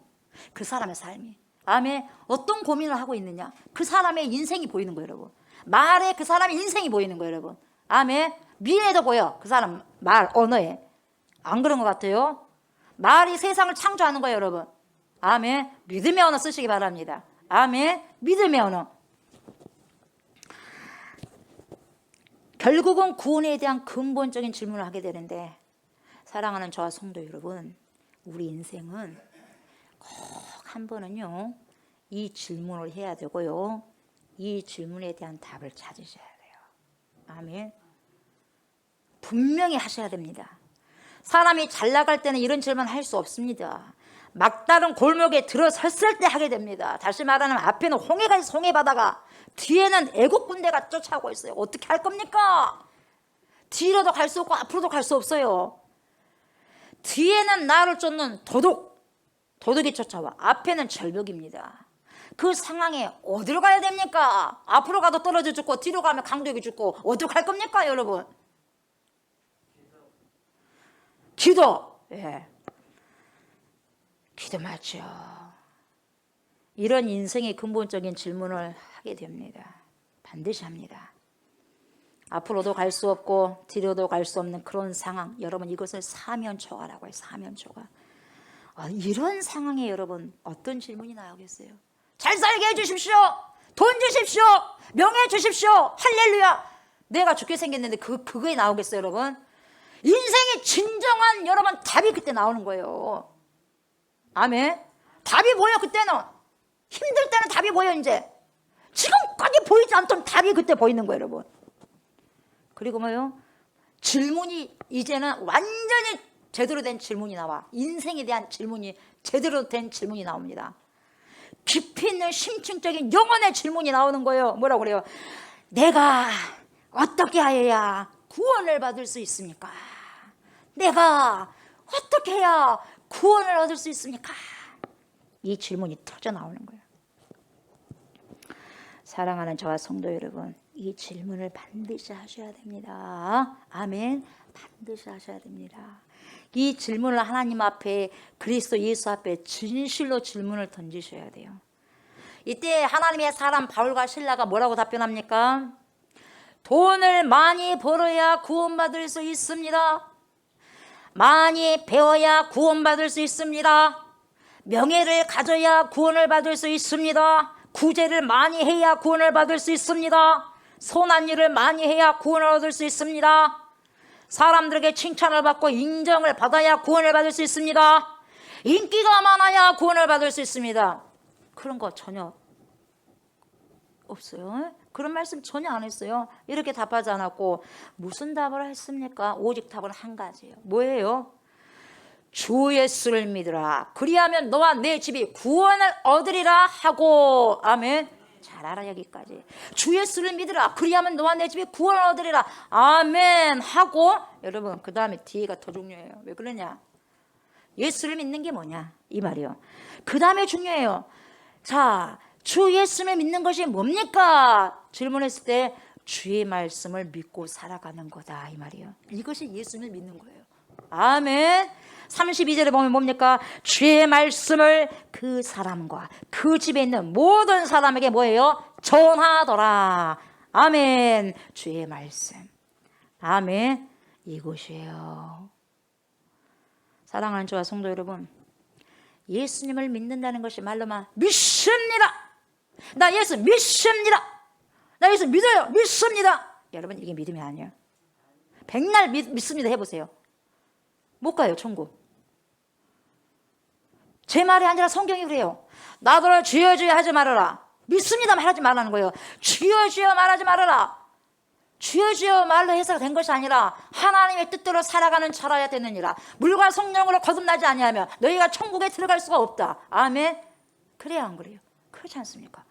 그 사람의 삶이. 아멘. 어떤 고민을 하고 있느냐. 그 사람의 인생이 보이는 거예요, 여러분. 말에 그 사람의 인생이 보이는 거예요, 여러분. 아멘. 미래도 보여. 그 사람 말, 언어에. 안 그런 것 같아요? 말이 세상을 창조하는 거예요, 여러분. 아멘. 믿음의 언어 쓰시기 바랍니다. 아멘. 믿음의 언어. 결국은 구원에 대한 근본적인 질문을 하게 되는데 사랑하는 저와 성도 여러분, 우리 인생은 꼭 한 번은요 이 질문을 해야 되고요 이 질문에 대한 답을 찾으셔야 돼요. 아멘. 분명히 하셔야 됩니다. 사람이 잘 나갈 때는 이런 질문 할 수 없습니다. 막다른 골목에 들어섰을 때 하게 됩니다. 다시 말하면 앞에는 홍해가 있어, 홍해바다가. 뒤에는 애국 군대가 쫓아오고 있어요. 어떻게 할 겁니까? 뒤로도 갈 수 없고 앞으로도 갈 수 없어요. 뒤에는 나를 쫓는 도둑이 쫓아와. 앞에는 절벽입니다. 그 상황에 어디로 가야 됩니까? 앞으로 가도 떨어져 죽고 뒤로 가면 강도에게 죽고 어디로 갈 겁니까, 여러분? 기도. 예. 기도 맞죠. 이런 인생의 근본적인 질문을 하게 됩니다. 반드시 합니다. 앞으로도 갈 수 없고 뒤로도 갈 수 없는 그런 상황. 여러분 이것을 사면초가라고 해요. 사면초가. 이런 상황에 여러분 어떤 질문이 나오겠어요? 잘 살게 해주십시오. 돈 주십시오. 명예 주십시오. 할렐루야. 내가 죽게 생겼는데 그거에 나오겠어요, 여러분? 인생의 진정한 여러분 답이 그때 나오는 거예요. 아멘. 답이 보여. 그때는 힘들 때는 답이 보여. 이제 지금까지 보이지 않던 답이 그때 보이는 거예요, 여러분. 그리고 뭐요? 질문이 이제는 완전히 제대로 된 질문이 나와. 인생에 대한 질문이 제대로 된 질문이 나옵니다. 깊이 있는 심층적인 영혼의 질문이 나오는 거예요. 뭐라고 그래요? 내가 어떻게 하여야 구원을 받을 수 있습니까? 내가 어떻게 해야 구원을 얻을 수 있습니까? 이 질문이 터져 나오는 거예요. 사랑하는 저와 성도 여러분, 이 질문을 반드시 하셔야 됩니다. 아멘. 반드시 하셔야 됩니다. 이 질문을 하나님 앞에, 그리스도 예수 앞에 진실로 질문을 던지셔야 돼요. 이때 하나님의 사람 바울과 실라가 뭐라고 답변합니까? 돈을 많이 벌어야 구원받을 수 있습니다. 많이 배워야 구원받을 수 있습니다. 명예를 가져야 구원을 받을 수 있습니다. 구제를 많이 해야 구원을 받을 수 있습니다. 선한 일을 많이 해야 구원을 얻을 수 있습니다. 사람들에게 칭찬을 받고 인정을 받아야 구원을 받을 수 있습니다. 인기가 많아야 구원을 받을 수 있습니다. 그런 거 전혀 없어요. 그런 말씀 전혀 안 했어요. 이렇게 답하지 않았고 무슨 답을 했습니까? 오직 답은 한 가지예요. 뭐예요? 주 예수를 믿으라. 그리하면 너와 내 집이 구원을 얻으리라 하고. 아멘. 잘 알아. 여기까지. 주 예수를 믿으라. 그리하면 너와 내 집이 구원을 얻으리라. 아멘 하고. 여러분 그 다음에 뒤에가 더 중요해요. 왜 그러냐? 예수를 믿는 게 뭐냐 이 말이요. 그 다음에 중요해요. 자, 주 예수를 믿는 것이 뭡니까? 질문했을 때 주의 말씀을 믿고 살아가는 거다 이 말이요. 이것이 예수를 믿는 거예요. 아멘. 32절에 보면 뭡니까? 주의 말씀을 그 사람과 그 집에 있는 모든 사람에게 뭐예요? 전하더라. 아멘. 주의 말씀. 아멘. 이것이에요. 사랑하는 저와 성도 여러분, 예수님을 믿는다는 것이 말로만 믿습니다. 나 예수 믿습니다. 나 예수 믿어요. 믿습니다. 여러분 이게 믿음이 아니에요. 백날 믿습니다 해보세요. 못 가요 천국. 제 말이 아니라 성경이 그래요. 나더러 주여 주여 하지 말아라. 믿습니다 말하지 말라는 거예요. 주여 주여 말하지 말아라. 주여 주여 말로 해서 된 것이 아니라 하나님의 뜻대로 살아가는 자라야 되느니라. 물과 성령으로 거듭나지 아니하면 너희가 천국에 들어갈 수가 없다. 아멘. 그래야 안 그래요? 그렇지 않습니까?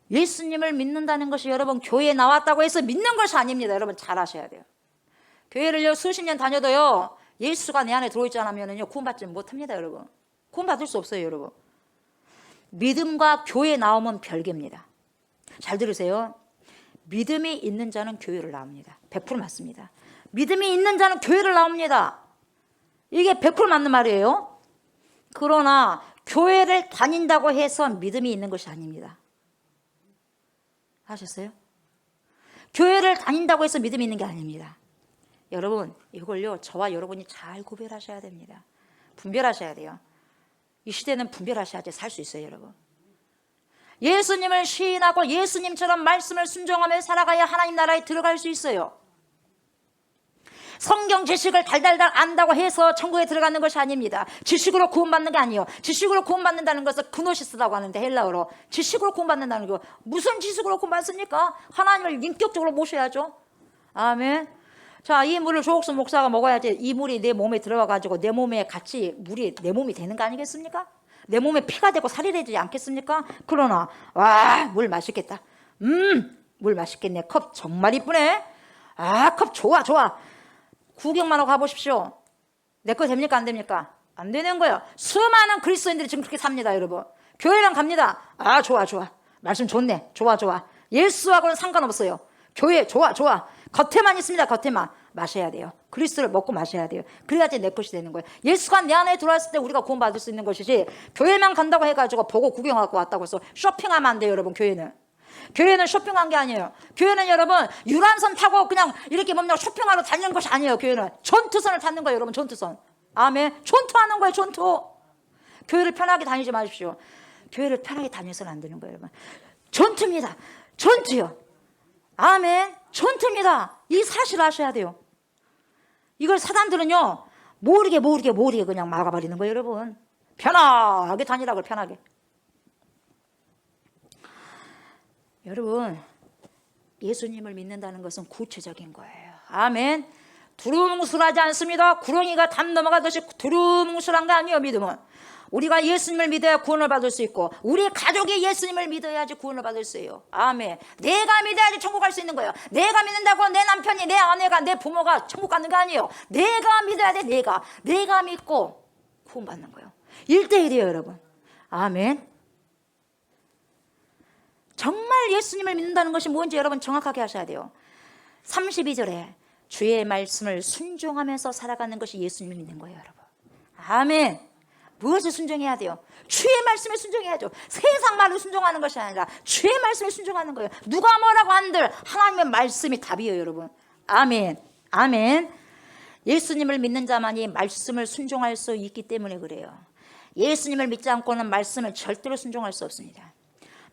예수님을 믿는다는 것이 여러분 교회에 나왔다고 해서 믿는 것이 아닙니다. 여러분 잘 아셔야 돼요. 교회를 수십 년 다녀도요 예수가 내 안에 들어있지 않으면요 구원받지 못합니다. 여러분 구원받을 수 없어요. 여러분 믿음과 교회 나오면 별개입니다. 잘 들으세요. 믿음이 있는 자는 교회를 나옵니다. 100% 맞습니다. 믿음이 있는 자는 교회를 나옵니다. 이게 100% 맞는 말이에요. 그러나 교회를 다닌다고 해서 믿음이 있는 것이 아닙니다. 아셨어요? 교회를 다닌다고 해서 믿음이 있는 게 아닙니다. 여러분 이걸요 저와 여러분이 잘 구별하셔야 됩니다. 분별하셔야 돼요. 이 시대는 분별하셔야지 살 수 있어요. 여러분 예수님을 시인하고 예수님처럼 말씀을 순종하며 살아가야 하나님 나라에 들어갈 수 있어요. 성경 지식을 달달달 안다고 해서 천국에 들어가는 것이 아닙니다. 지식으로 구원받는 게 아니에요. 지식으로 구원받는다는 것은 그노시스라고 하는데 헬라어로 지식으로 구원받는다는 거 무슨 지식으로 구원받습니까? 하나님을 인격적으로 모셔야죠. 아멘. 자, 이 물을 조옥수 목사가 먹어야지 이 물이 내 몸에 들어가가지고 내 몸에 같이 물이 내 몸이 되는 거 아니겠습니까? 내 몸에 피가 되고 살이 되지 않겠습니까? 그러나 와, 물 맛있겠다. 물 맛있겠네. 컵 정말 이쁘네. 아, 컵 좋아 좋아. 구경만 하고 가보십시오. 내 거 됩니까 안 됩니까? 안 되는 거예요. 수많은 그리스도인들이 지금 그렇게 삽니다. 여러분 교회랑 갑니다. 아 좋아 좋아. 말씀 좋네. 좋아 좋아. 예수하고는 상관없어요. 교회 좋아 좋아. 겉에만 있습니다. 겉에만. 마셔야 돼요. 그리스도를 먹고 마셔야 돼요. 그래야지 내 것이 되는 거예요. 예수가 내 안에 들어왔을 때 우리가 구원받을 수 있는 것이지 교회만 간다고 해가지고 보고 구경하고 왔다고 해서 쇼핑하면 안 돼요. 여러분 교회는 쇼핑한 게 아니에요. 교회는 여러분 유람선 타고 그냥 이렇게 뭔가 쇼핑하러 다니는 것이 아니에요. 교회는 전투선을 타는 거예요. 여러분 전투선. 아멘. 전투하는 거예요. 전투. 교회를 편하게 다니지 마십시오. 교회를 편하게 다녀서는 안 되는 거예요. 여러분 전투입니다. 전투요. 아멘. 전투입니다. 이 사실을 아셔야 돼요. 이걸 사단들은요 모르게 그냥 막아버리는 거예요. 여러분 편하게 다니라고 편하게. 여러분 예수님을 믿는다는 것은 구체적인 거예요. 아멘. 두루뭉술하지 않습니다. 구렁이가 담 넘어가듯이 두루뭉술한 게 아니에요. 믿음은 우리가 예수님을 믿어야 구원을 받을 수 있고 우리 가족이 예수님을 믿어야지 구원을 받을 수 있어요. 아멘. 내가 믿어야지 천국 갈 수 있는 거예요. 내가 믿는다고 내 남편이 내 아내가 내 부모가 천국 가는 게 아니에요. 내가 믿어야 돼. 내가 믿고 구원 받는 거예요. 1대1이에요. 여러분 아멘. 정말 예수님을 믿는다는 것이 뭔지 여러분 정확하게 하셔야 돼요. 32절에 주의 말씀을 순종하면서 살아가는 것이 예수님을 믿는 거예요. 여러분 아멘. 무엇을 순종해야 돼요? 주의 말씀에 순종해야죠. 세상 말을 순종하는 것이 아니라 주의 말씀에 순종하는 거예요. 누가 뭐라고 한들 하나님의 말씀이 답이에요. 여러분 아멘. 아멘. 예수님을 믿는 자만이 말씀을 순종할 수 있기 때문에 그래요. 예수님을 믿지 않고는 말씀을 절대로 순종할 수 없습니다.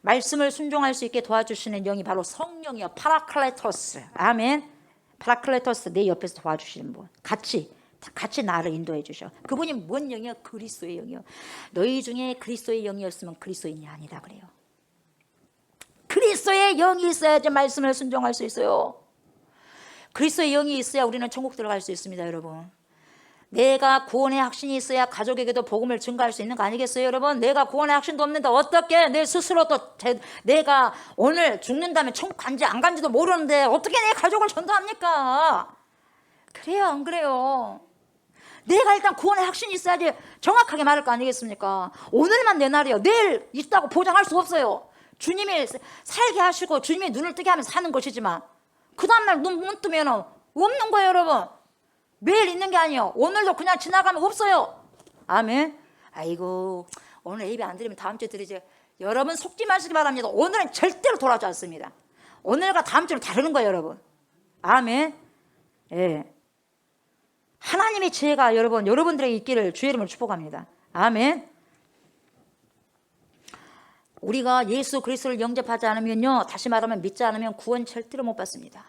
말씀을 순종할 수 있게 도와주시는 영이 바로 성령이요. 파라클레토스. 아멘. 파라클레토스 내 옆에서 도와주시는 분. 같이 나를 인도해 주셔. 그분이 뭔 영이요? 그리스도의 영이요. 너희 중에 그리스도의 영이었으면 그리스도인이 아니라 그래요. 그리스도의 영이 있어야지 말씀을 순종할 수 있어요. 그리스도의 영이 있어야 우리는 천국 들어갈 수 있습니다. 여러분 내가 구원의 확신이 있어야 가족에게도 복음을 증가할 수 있는 거 아니겠어요? 여러분 내가 구원의 확신도 없는데 어떻게 내 스스로 또 내가 오늘 죽는다면 천국 간지 안 간지도 모르는데 어떻게 내 가족을 전도합니까? 그래요 안 그래요? 내가 일단 구원의 확신이 있어야지 정확하게 말할 거 아니겠습니까? 오늘만 내 날이에요. 내일 있다고 보장할 수 없어요. 주님이 살게 하시고 주님이 눈을 뜨게 하면 사는 것이지만 그 다음날 눈 뜨면 없는 거예요. 여러분 매일 있는 게 아니에요. 오늘도 그냥 지나가면 없어요. 아멘. 아이고 오늘 예배 안 드리면 다음 주에 드리지. 여러분 속지 마시기 바랍니다. 오늘은 절대로 돌아오지 않습니다. 오늘과 다음 주는 다르는 거예요. 여러분 아멘. 예. 하나님의 지혜가 여러분들에게 있기를 주의 이름으로 축복합니다. 아멘. 우리가 예수 그리스도를 영접하지 않으면요 다시 말하면 믿지 않으면 구원 절대로 못 받습니다.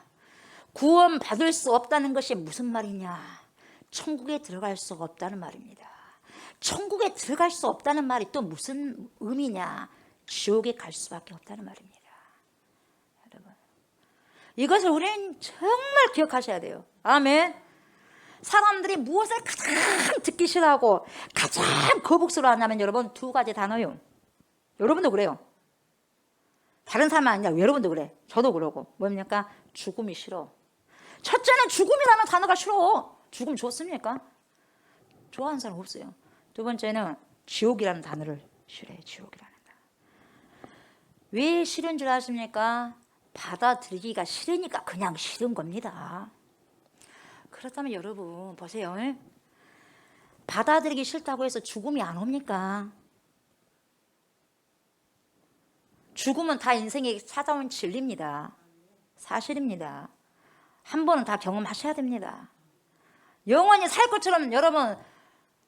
구원 받을 수 없다는 것이 무슨 말이냐? 천국에 들어갈 수가 없다는 말입니다. 천국에 들어갈 수 없다는 말이 또 무슨 의미냐? 지옥에 갈 수밖에 없다는 말입니다. 여러분, 이것을 우리는 정말 기억하셔야 돼요. 아멘. 사람들이 무엇을 가장 듣기 싫어하고 가장 거북스러워하냐면 여러분 두 가지 단어요. 여러분도 그래요. 다른 사람 아니냐? 여러분도 그래. 저도 그러고. 뭡니까? 죽음이 싫어. 첫째는 죽음이라는 단어가 싫어. 죽음 좋습니까? 좋아하는 사람 없어요. 두 번째는 지옥이라는 단어를 싫어해요. 지옥이라는 단어. 왜 싫은 줄 아십니까? 받아들이기가 싫으니까 그냥 싫은 겁니다. 그렇다면 여러분 보세요. 받아들이기 싫다고 해서 죽음이 안 옵니까? 죽음은 다 인생에 찾아온 진리입니다. 사실입니다. 한 번은 다 경험하셔야 됩니다. 영원히 살 것처럼 여러분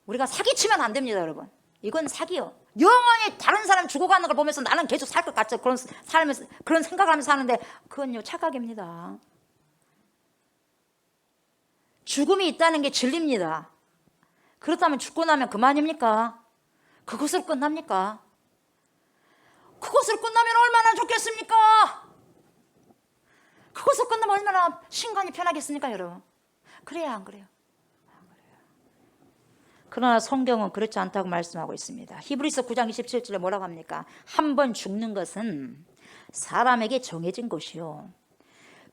우리가 사기치면 안 됩니다. 여러분 이건 사기요. 영원히 다른 사람 죽어가는 걸 보면서 나는 계속 살 것 같죠. 그런 삶을 그런 생각을 하면서 사는데 그건요 착각입니다. 죽음이 있다는 게 진리입니다. 그렇다면 죽고 나면 그만입니까? 그것으로 끝납니까? 그것으로 끝나면 얼마나 좋겠습니까? 그것으로 끝나면 얼마나 신간이 편하겠습니까, 여러분? 그래야 안 그래요? 안 그래요. 그러나 성경은 그렇지 않다고 말씀하고 있습니다. 히브리서 9장 27절에 뭐라고 합니까? 한 번 죽는 것은 사람에게 정해진 것이요.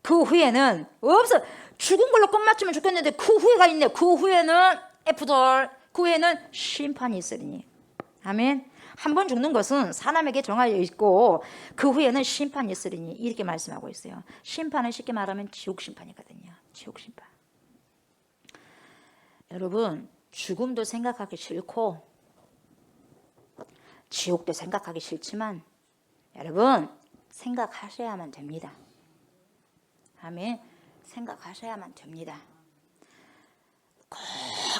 그 후에는 없어. 죽은 걸로 끝마치면 좋겠는데 그 후회가 있네. 그 후에는 애프돌, 그 후에는 심판이 있으리니. 아멘. 한 번 죽는 것은 사람에게 정하여 있고 그 후에는 심판이 있으리니 이렇게 말씀하고 있어요. 심판은 쉽게 말하면 지옥 심판이거든요. 지옥 심판. 여러분 죽음도 생각하기 싫고 지옥도 생각하기 싫지만 여러분 생각하셔야만 됩니다. 아멘. 생각하셔야만 됩니다. 꼭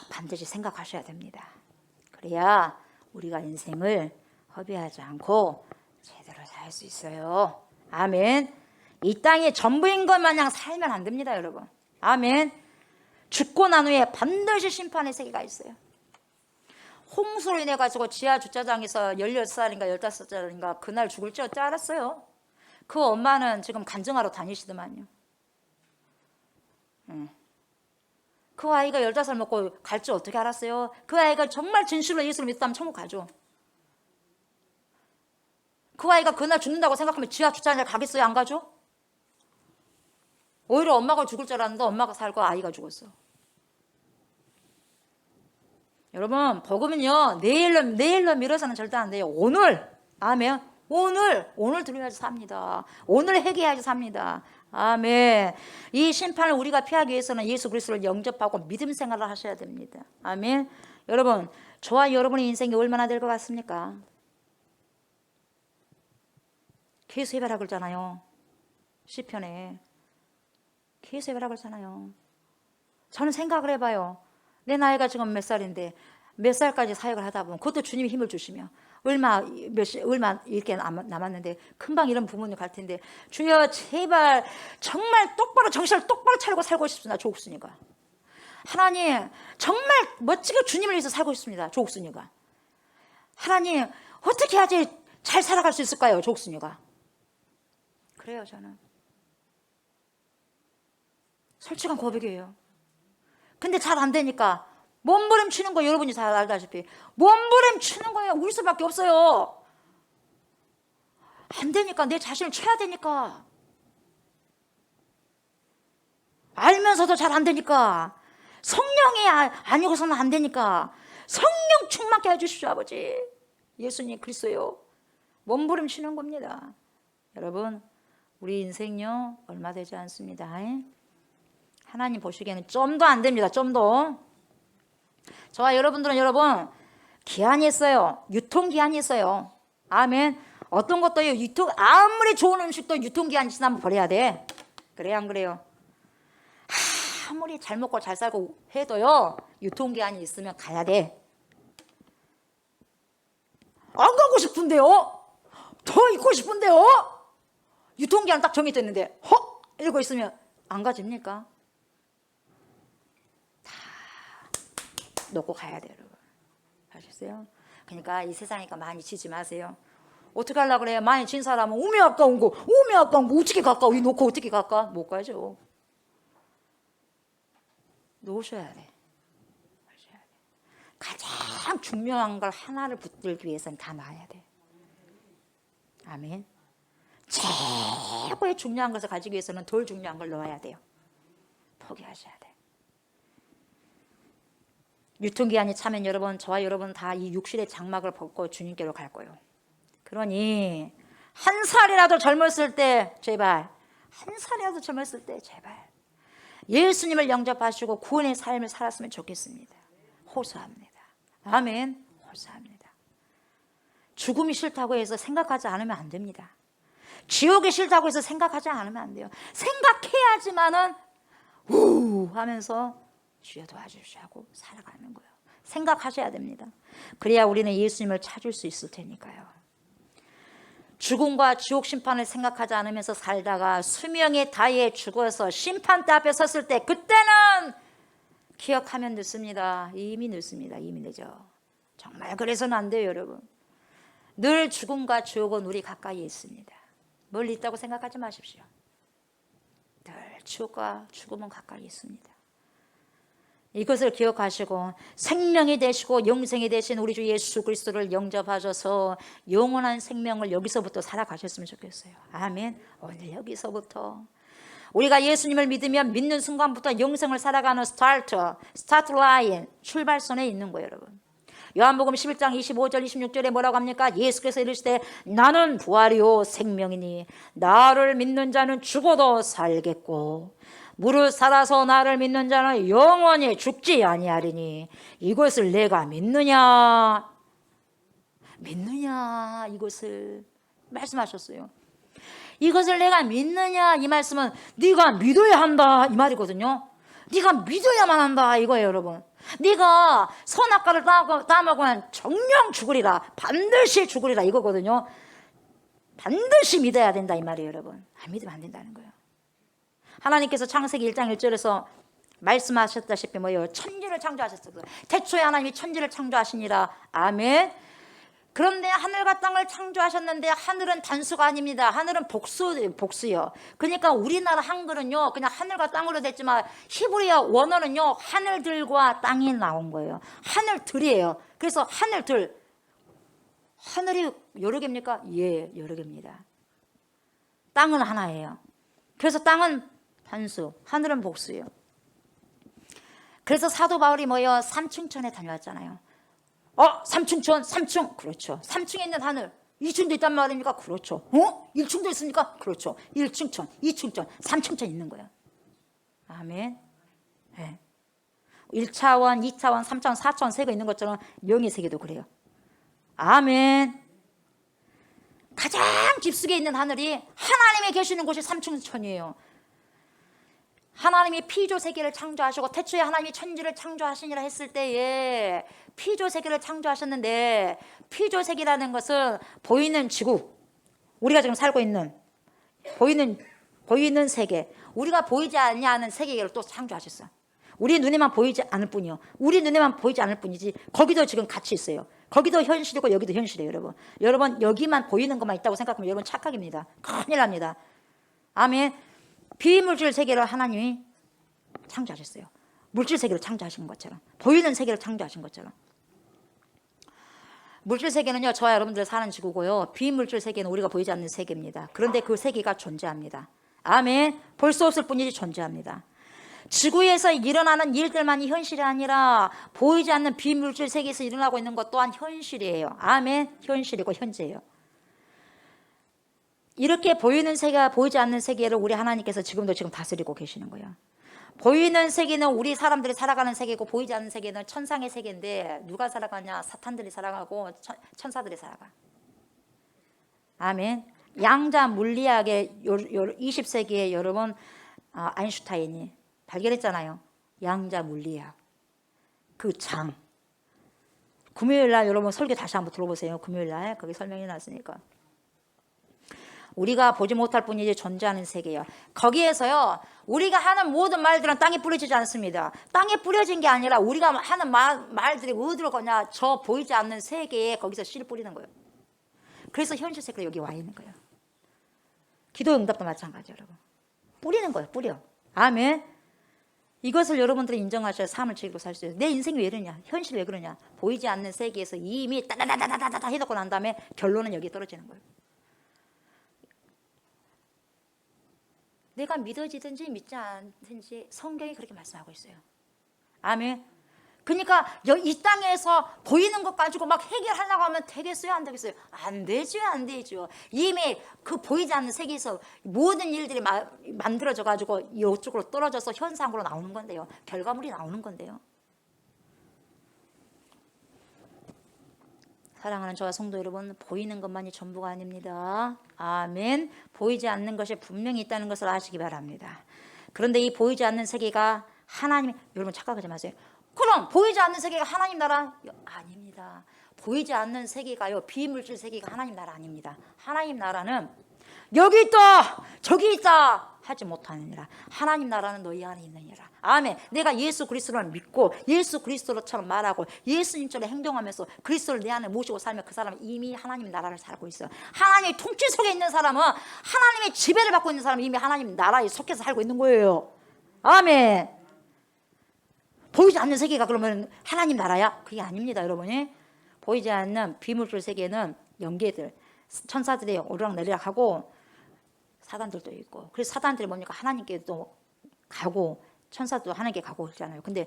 반드시 생각하셔야 됩니다. 그래야 우리가 인생을 허비하지 않고 제대로 살 수 있어요. 아멘. 이 땅이 전부인 것 마냥 살면 안 됩니다, 여러분. 아멘. 죽고 난 후에 반드시 심판의 세계가 있어요. 홍수로 인해 가지고 지하 주차장에서 16살인가 15살인가 그날 죽을 줄 알았어요. 그 엄마는 지금 간증하러 다니시더만요. 그 아이가 15살 먹고 갈 줄 어떻게 알았어요? 그 아이가 정말 진실로 예수를 믿었다면 천국 가죠. 그 아이가 그날 죽는다고 생각하면 지하 주차장에 가겠어요? 안 가죠? 오히려 엄마가 죽을 줄 알았는데 엄마가 살고 아이가 죽었어. 여러분 복음은요 내일로 미뤄서는 절대 안 돼요. 오늘. 아멘. 오늘 들어야지 삽니다. 오늘 회개해야지 삽니다. 아멘. 이 심판을 우리가 피하기 위해서는 예수 그리스도를 영접하고 믿음 생활을 하셔야 됩니다. 아멘. 여러분 저와 여러분의 인생이 얼마나 될 것 같습니까? 계수 해봐라 그러잖아요. 시편에 계수 해봐라 그러잖아요. 저는 생각을 해봐요. 내 나이가 지금 몇 살인데 몇 살까지 사역을 하다 보면 그것도 주님이 힘을 주시며 얼마 이렇게 남았는데 금방 이런 부모님 갈 텐데 주여 제발 정말 똑바로 정신을 똑바로 차리고 살고 싶습니다. 조옥순이가. 하나님 정말 멋지게 주님을 위해서 살고 싶습니다. 조옥순이가. 하나님 어떻게 해야지 잘 살아갈 수 있을까요? 조옥순이가. 그래요 저는. 솔직한 고백이에요. 근데 잘 안 되니까 몸부림치는 거 여러분이 잘 알다시피 몸부림치는 거예요. 울 수밖에 없어요. 안 되니까 내 자신을 쳐야 되니까. 알면서도 잘 안 되니까. 성령이 아니고서는 안 되니까. 성령 충만케 해주십시오 아버지. 예수님 그리스도요. 몸부림치는 겁니다. 여러분 우리 인생요 얼마 되지 않습니다. 하나님 보시기에는 좀도 안 됩니다. 좀도. 저와 여러분들은 여러분 기한이 있어요. 유통기한이 있어요. 아멘. 어떤 것도 아무리 좋은 음식도 유통기한이 지나면 버려야 돼. 그래요 안 그래요? 아무리 잘 먹고 잘 살고 해도요 유통기한이 있으면 가야 돼. 안 가고 싶은데요? 더 있고 싶은데요? 유통기한 딱 정해져 있는데 이러고 있으면 안 가집니까? 다 놓고 가야 돼요, 여러분. 아셨어요? 그러니까 이 세상이니까 많이 지지 마세요. 어떻게 하려고 그래요? 많이 진 사람은 오메 아까운 거 어떻게 가까워? 이 놓고 어떻게 갈까? 못 가죠. 놓으셔야 돼. 가장 중요한 걸 하나를 붙들기 위해서는 다 놔야 돼. 아멘. 최고의 중요한 것을 가지기 위해서는 덜 중요한 걸 넣어야 돼요. 포기하셔야 돼. 유통기한이 차면 여러분, 저와 여러분 다 이 육신의 장막을 벗고 주님께로 갈 거예요. 그러니 한 살이라도 젊었을 때 제발, 한 살이라도 젊었을 때 제발 예수님을 영접하시고 구원의 삶을 살았으면 좋겠습니다. 호소합니다. 아멘. 호소합니다. 죽음이 싫다고 해서 생각하지 않으면 안 됩니다. 지옥이 싫다고 해서 생각하지 않으면 안 돼요. 생각해야지만은 우 하면서 주여 도와주시오 하고 살아가는 거예요. 생각하셔야 됩니다. 그래야 우리는 예수님을 찾을 수 있을 테니까요. 죽음과 지옥 심판을 생각하지 않으면서 살다가 수명에 다해 죽어서 심판대 앞에 섰을 때 그때는 기억하면 늦습니다. 이미 늦습니다. 이미 늦어. 정말 그래서는 안 돼요, 여러분. 늘 죽음과 지옥은 우리 가까이에 있습니다. 멀리 있다고 생각하지 마십시오. 늘 지옥과 죽음은 가까이 있습니다. 이것을 기억하시고 생명이 되시고 영생이 되신 우리 주 예수 그리스도를 영접하셔서 영원한 생명을 여기서부터 살아가셨으면 좋겠어요. 아멘. 오늘 여기서부터 우리가 예수님을 믿으면 믿는 순간부터 영생을 살아가는 스타트 라인, 출발선에 있는 거예요, 여러분. 요한복음 11장 25절 26절에 뭐라고 합니까? 예수께서 이르시되 나는 부활이요 생명이니 나를 믿는 자는 죽어도 살겠고 무릇 살아서 나를 믿는 자는 영원히 죽지 아니하리니 이것을 내가 믿느냐 이것을 말씀하셨어요. 이것을 내가 믿느냐 이 말씀은 네가 믿어야 한다 이 말이거든요. 네가 믿어야만 한다 이거예요, 여러분. 네가 선악과를 따먹으면 정령 죽으리라, 반드시 죽으리라 이거거든요. 반드시 믿어야 된다 이 말이에요, 여러분. 안 믿으면 안 된다는 거예요. 하나님께서 창세기 1장 1절에서 말씀하셨다시피 뭐예요? 천지를 창조하셨어요. 태초에 하나님이 천지를 창조하시니라. 아멘. 그런데 하늘과 땅을 창조하셨는데 하늘은 단수가 아닙니다. 하늘은 복수요. 그러니까 우리나라 한글은요 그냥 하늘과 땅으로 됐지만 히브리어 원어는요 하늘들과 땅이 나온 거예요. 하늘들이에요. 그래서 하늘들. 하늘이 여러 개입니까? 예, 여러 개입니다. 땅은 하나예요. 그래서 땅은 단수, 하늘은 복수예요. 그래서 사도 바울이 뭐예요? 삼층천에 다녀왔잖아요. 삼층천, 3층. 그렇죠. 3층에 있는 하늘. 2층도 있단 말입니까? 그렇죠. 1층도 있습니까? 그렇죠. 1층천, 2층천, 3층천 있는 거예요. 아멘. 네. 1차원, 2차원, 3차원, 4차원 세계 있는 것처럼 영의 세계도 그래요. 아멘. 가장 깊숙이 있는 하늘이 하나님이 계시는 곳이 3층천이에요. 하나님이 피조 세계를 창조하시고 태초에 하나님이 천지를 창조하시니라 했을 때에 피조 세계를 창조하셨는데 피조 세계라는 것은 보이는 지구, 우리가 지금 살고 있는 보이는 세계, 우리가 보이지 않는 세계를 또 창조하셨어요. 우리 눈에만 보이지 않을 뿐이요. 우리 눈에만 보이지 않을 뿐이지 거기도 지금 같이 있어요. 거기도 현실이고 여기도 현실이에요, 여러분. 여러분 여기만 보이는 것만 있다고 생각하면 여러분 착각입니다. 큰일 납니다. 아멘. 비물질 세계를 하나님이 창조하셨어요. 물질 세계를 창조하신 것처럼, 보이는 세계를 창조하신 것처럼. 물질 세계는요 저와 여러분들 사는 지구고요, 비물질 세계는 우리가 보이지 않는 세계입니다. 그런데 그 세계가 존재합니다. 아멘. 볼 수 없을 뿐이지 존재합니다. 지구에서 일어나는 일들만이 현실이 아니라 보이지 않는 비물질 세계에서 일어나고 있는 것 또한 현실이에요. 아멘. 현실이고 현재예요. 이렇게 보이는 세계와 보이지 않는 세계를 우리 하나님께서 지금 다스리고 계시는 거예요. 보이는 세계는 우리 사람들이 살아가는 세계고 보이지 않는 세계는 천상의 세계인데 누가 살아가냐? 사탄들이 살아가고 천사들이 살아가. 아멘. 양자 물리학의 20세기에 여러분 아인슈타인이 발견했잖아요. 양자 물리학. 그 장. 금요일날 여러분 설교 다시 한번 들어보세요. 금요일날 거기 설명해 놨으니까. 우리가 보지 못할 뿐이지 존재하는 세계예요. 거기에서요 우리가 하는 모든 말들은 땅에 뿌려지지 않습니다. 땅에 뿌려진 게 아니라 우리가 하는 말들이 어디로 가냐, 저 보이지 않는 세계에 거기서 씨를 뿌리는 거예요. 그래서 현실 세계로 여기 와 있는 거예요. 기도 응답도 마찬가지예요. 여러분 뿌리는 거예요. 뿌려. 아멘. 이것을 여러분들이 인정하셔야 삶을 즐기고 살 수 있어요. 내 인생이 왜 이러냐, 현실이 왜 그러냐, 보이지 않는 세계에서 이미 따다다다다다 해놓고 난 다음에 결론은 여기에 떨어지는 거예요. 내가 믿어지든지 믿지 않든지 성경이 그렇게 말씀하고 있어요. 아멘. 그러니까 이 땅에서 보이는 것 가지고 막 해결하려고 하면 되겠어요? 안 되겠어요? 안 되죠. 안 되죠. 이미 그 보이지 않는 세계에서 모든 일들이 만들어져 가지고 이쪽으로 떨어져서 현상으로 나오는 건데요. 결과물이 나오는 건데요. 사랑하는 저와 성도 여러분, 보이는 것만이 전부가 아닙니다. 아멘. 보이지 않는 것이 분명히 있다는 것을 아시기 바랍니다. 그런데 이 보이지 않는 세계가 하나님, 여러분 착각하지 마세요. 그럼 보이지 않는 세계가 하나님 나라? 아닙니다. 보이지 않는 세계가요, 비물질 세계가 하나님 나라 아닙니다. 하나님 나라는 여기 있다 저기 있다 하지 못하느니라. 하나님 나라는 너희 안에 있느니라. 아멘. 내가 예수 그리스도를 믿고 예수 그리스도처럼 말하고 예수님처럼 행동하면서 그리스도를 내 안에 모시고 살면 그 사람은 이미 하나님 나라를 살고 있어요. 하나님의 통치 속에 있는 사람은, 하나님의 지배를 받고 있는 사람은 이미 하나님 나라에 속해서 살고 있는 거예요. 아멘. 보이지 않는 세계가 그러면 하나님 나라야? 그게 아닙니다. 여러분이 보이지 않는 비물질 세계는 영계들, 천사들이 오르락내리락 하고 사단들도 있고, 그래서 사단들이 뭡니까? 하나님께도 가고 천사도 하나님께 가고 그러잖아요. 근데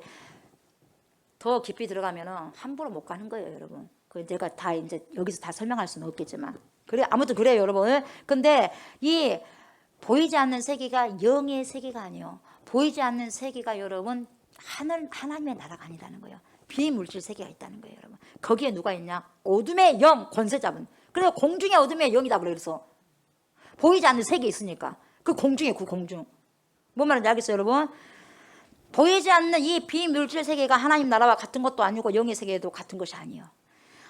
더 깊이 들어가면은 함부로 못 가는 거예요, 여러분. 그 내가 다 이제 여기서 다 설명할 수는 없겠지만, 그래 아무튼 그래요, 여러분. 근데 이 보이지 않는 세계가 영의 세계가 아니에요. 보이지 않는 세계가 여러분 하나님의 나라가 아니라는 거예요. 비물질 세계가 있다는 거예요, 여러분. 거기에 누가 있냐? 어둠의 영 권세자분. 그래서 공중의 어둠의 영이다 그래. 그래서 보이지 않는 세계에 있으니까 그 공중에 그 공중. 뭔 말인지 알겠어요, 여러분? 보이지 않는 이 비물질 세계가 하나님 나라와 같은 것도 아니고 영의 세계도 같은 것이 아니에요.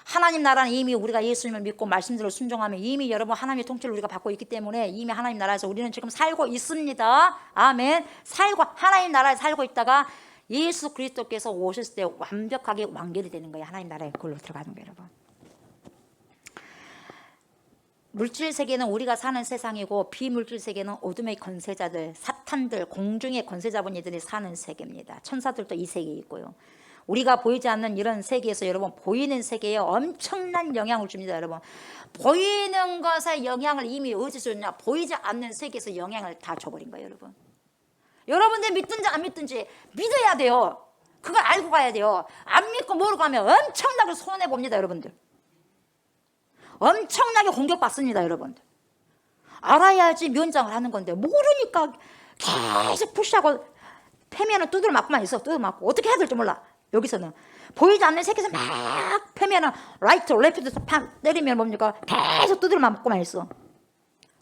하나님 나라는 이미 우리가 예수님을 믿고 말씀대로 순종하면 이미 여러분 하나님의 통치를 우리가 받고 있기 때문에 이미 하나님 나라에서 우리는 지금 살고 있습니다. 아멘. 살고 하나님 나라에 살고 있다가 예수 그리스도께서 오셨을 때 완벽하게 완결이 되는 거예요. 하나님 나라에 그걸로 들어가는 거예요, 여러분. 물질 세계는 우리가 사는 세상이고 비물질 세계는 어둠의 권세자들, 사탄들, 공중의 권세자분들이 사는 세계입니다. 천사들도 이 세계에 있고요. 우리가 보이지 않는 이런 세계에서 여러분 보이는 세계에 엄청난 영향을 줍니다. 여러분 보이는 것에 영향을 이미 어디서 줬냐? 보이지 않는 세계에서 영향을 다 줘버린 거예요, 여러분. 여러분들 믿든지 안 믿든지 믿어야 돼요. 그걸 알고 가야 돼요. 안 믿고 모르고 하면 엄청나게 손해봅니다, 여러분들. 엄청나게 공격받습니다, 여러분들. 알아야지 면장을 하는 건데 모르니까 계속 푸시하고 패면은 두드려 맞고만 있어. 두드려 맞고 어떻게 해야 될지 몰라. 여기서는 보이지 않는 세계에서 막 패면은 라이트, 레프트 팍 때리면 뭡니까? 계속 두드려 맞고만 있어.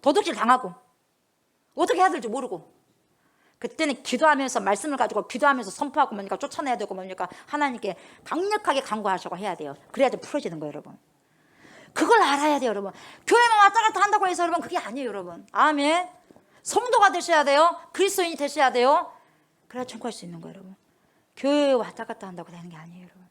도둑질 당하고 어떻게 해야 될지 모르고. 그때는 기도하면서 말씀을 가지고 기도하면서 선포하고 뭡니까? 쫓아내야 되고 뭡니까? 하나님께 강력하게 간구하시고 해야 돼요. 그래야지 풀어지는 거예요, 여러분. 그걸 알아야 돼요, 여러분. 교회만 왔다 갔다 한다고 해서 여러분 그게 아니에요, 여러분. 아멘. 성도가 되셔야 돼요. 그리스도인이 되셔야 돼요. 그래야 청구할 수 있는 거예요, 여러분. 교회에 왔다 갔다 한다고 되는 게 아니에요, 여러분.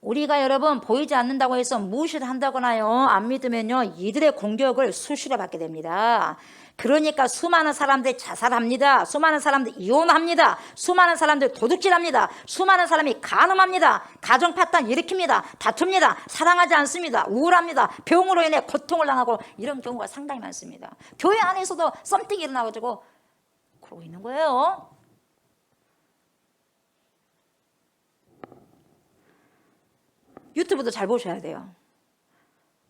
우리가 여러분 보이지 않는다고 해서 무시를 한다거나요, 안 믿으면요 이들의 공격을 수시로 받게 됩니다. 그러니까 수많은 사람들이 자살합니다. 수많은 사람들이 이혼합니다. 수많은 사람들이 도둑질합니다. 수많은 사람이 간음합니다. 가정 파탄 일으킵니다. 다툽니다. 사랑하지 않습니다. 우울합니다. 병으로 인해 고통을 당하고 이런 경우가 상당히 많습니다. 교회 안에서도 썸띵이 일어나가지고 그러고 있는 거예요. 유튜브도 잘 보셔야 돼요.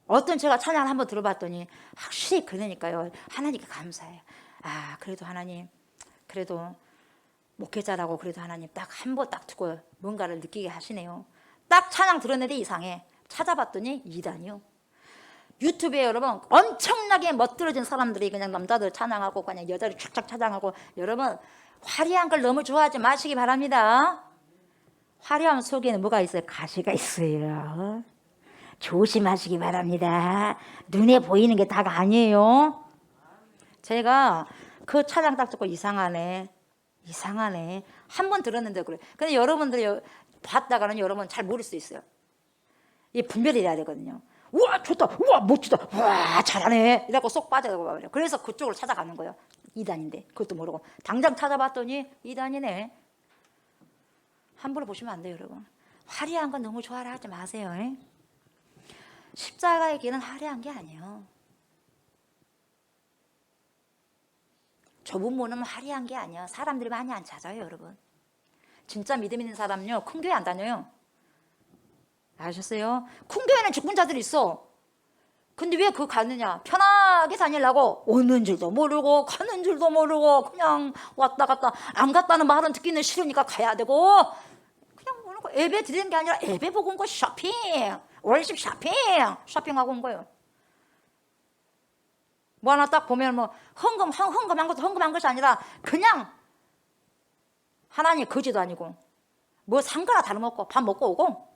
어떤 제가 찬양을 한번 들어봤더니 확실히 그러니까요. 하나님께 감사해요. 아, 그래도 하나님, 그래도 목회자라고 그래도 하나님 딱 한 번 딱 듣고 뭔가를 느끼게 하시네요. 딱 찬양 들었는데 이상해. 찾아봤더니 이단이요. 유튜브에 여러분 엄청나게 멋들어진 사람들이 그냥 남자들 찬양하고 그냥 여자를 쫙쫙 찬양하고, 여러분 화려한 걸 너무 좋아하지 마시기 바랍니다. 화려함 속에는 뭐가 있어요? 가시가 있어요. 조심하시기 바랍니다. 눈에 보이는 게 다가 아니에요. 제가 그 차장 딱 듣고 이상하네 한 번 들었는데 그래. 근데 여러분들이 봤다가는 여러분 잘 모를 수 있어요. 이 분별이 돼야 되거든요. 우와 좋다, 우와 멋지다, 우와 잘하네 이라고 쏙 빠져가고 말이에요. 그래서 그쪽으로 찾아가는 거예요. 2단인데 그것도 모르고 당장 찾아봤더니 2단이네. 함부로 보시면 안 돼요, 여러분. 화려한 건 너무 좋아라 하지 마세요. 십자가의 길은 화려한 게 아니에요. 좁은 문은 화려한 게 아니야. 사람들이 많이 안 찾아요, 여러분. 진짜 믿음 있는 사람은요, 큰 교회 안 다녀요. 아셨어요? 큰 교회는 죽은 자들이 있어. 근데 왜 그거 가느냐? 편하게 다니려고 오는 줄도 모르고 가는 줄도 모르고 그냥 왔다 갔다. 안 갔다는 말은 듣기는 싫으니까 가야 되고 그냥 오는 거. 예배 드리는 게 아니라 예배 보고 온 거 쇼핑, 월십 쇼핑하고 온 거예요. 뭐 하나 딱 보면 뭐 헌금한 것이 아니라 그냥 하나님 거지도 아니고 뭐 상가나 다름없고 밥 먹고 오고.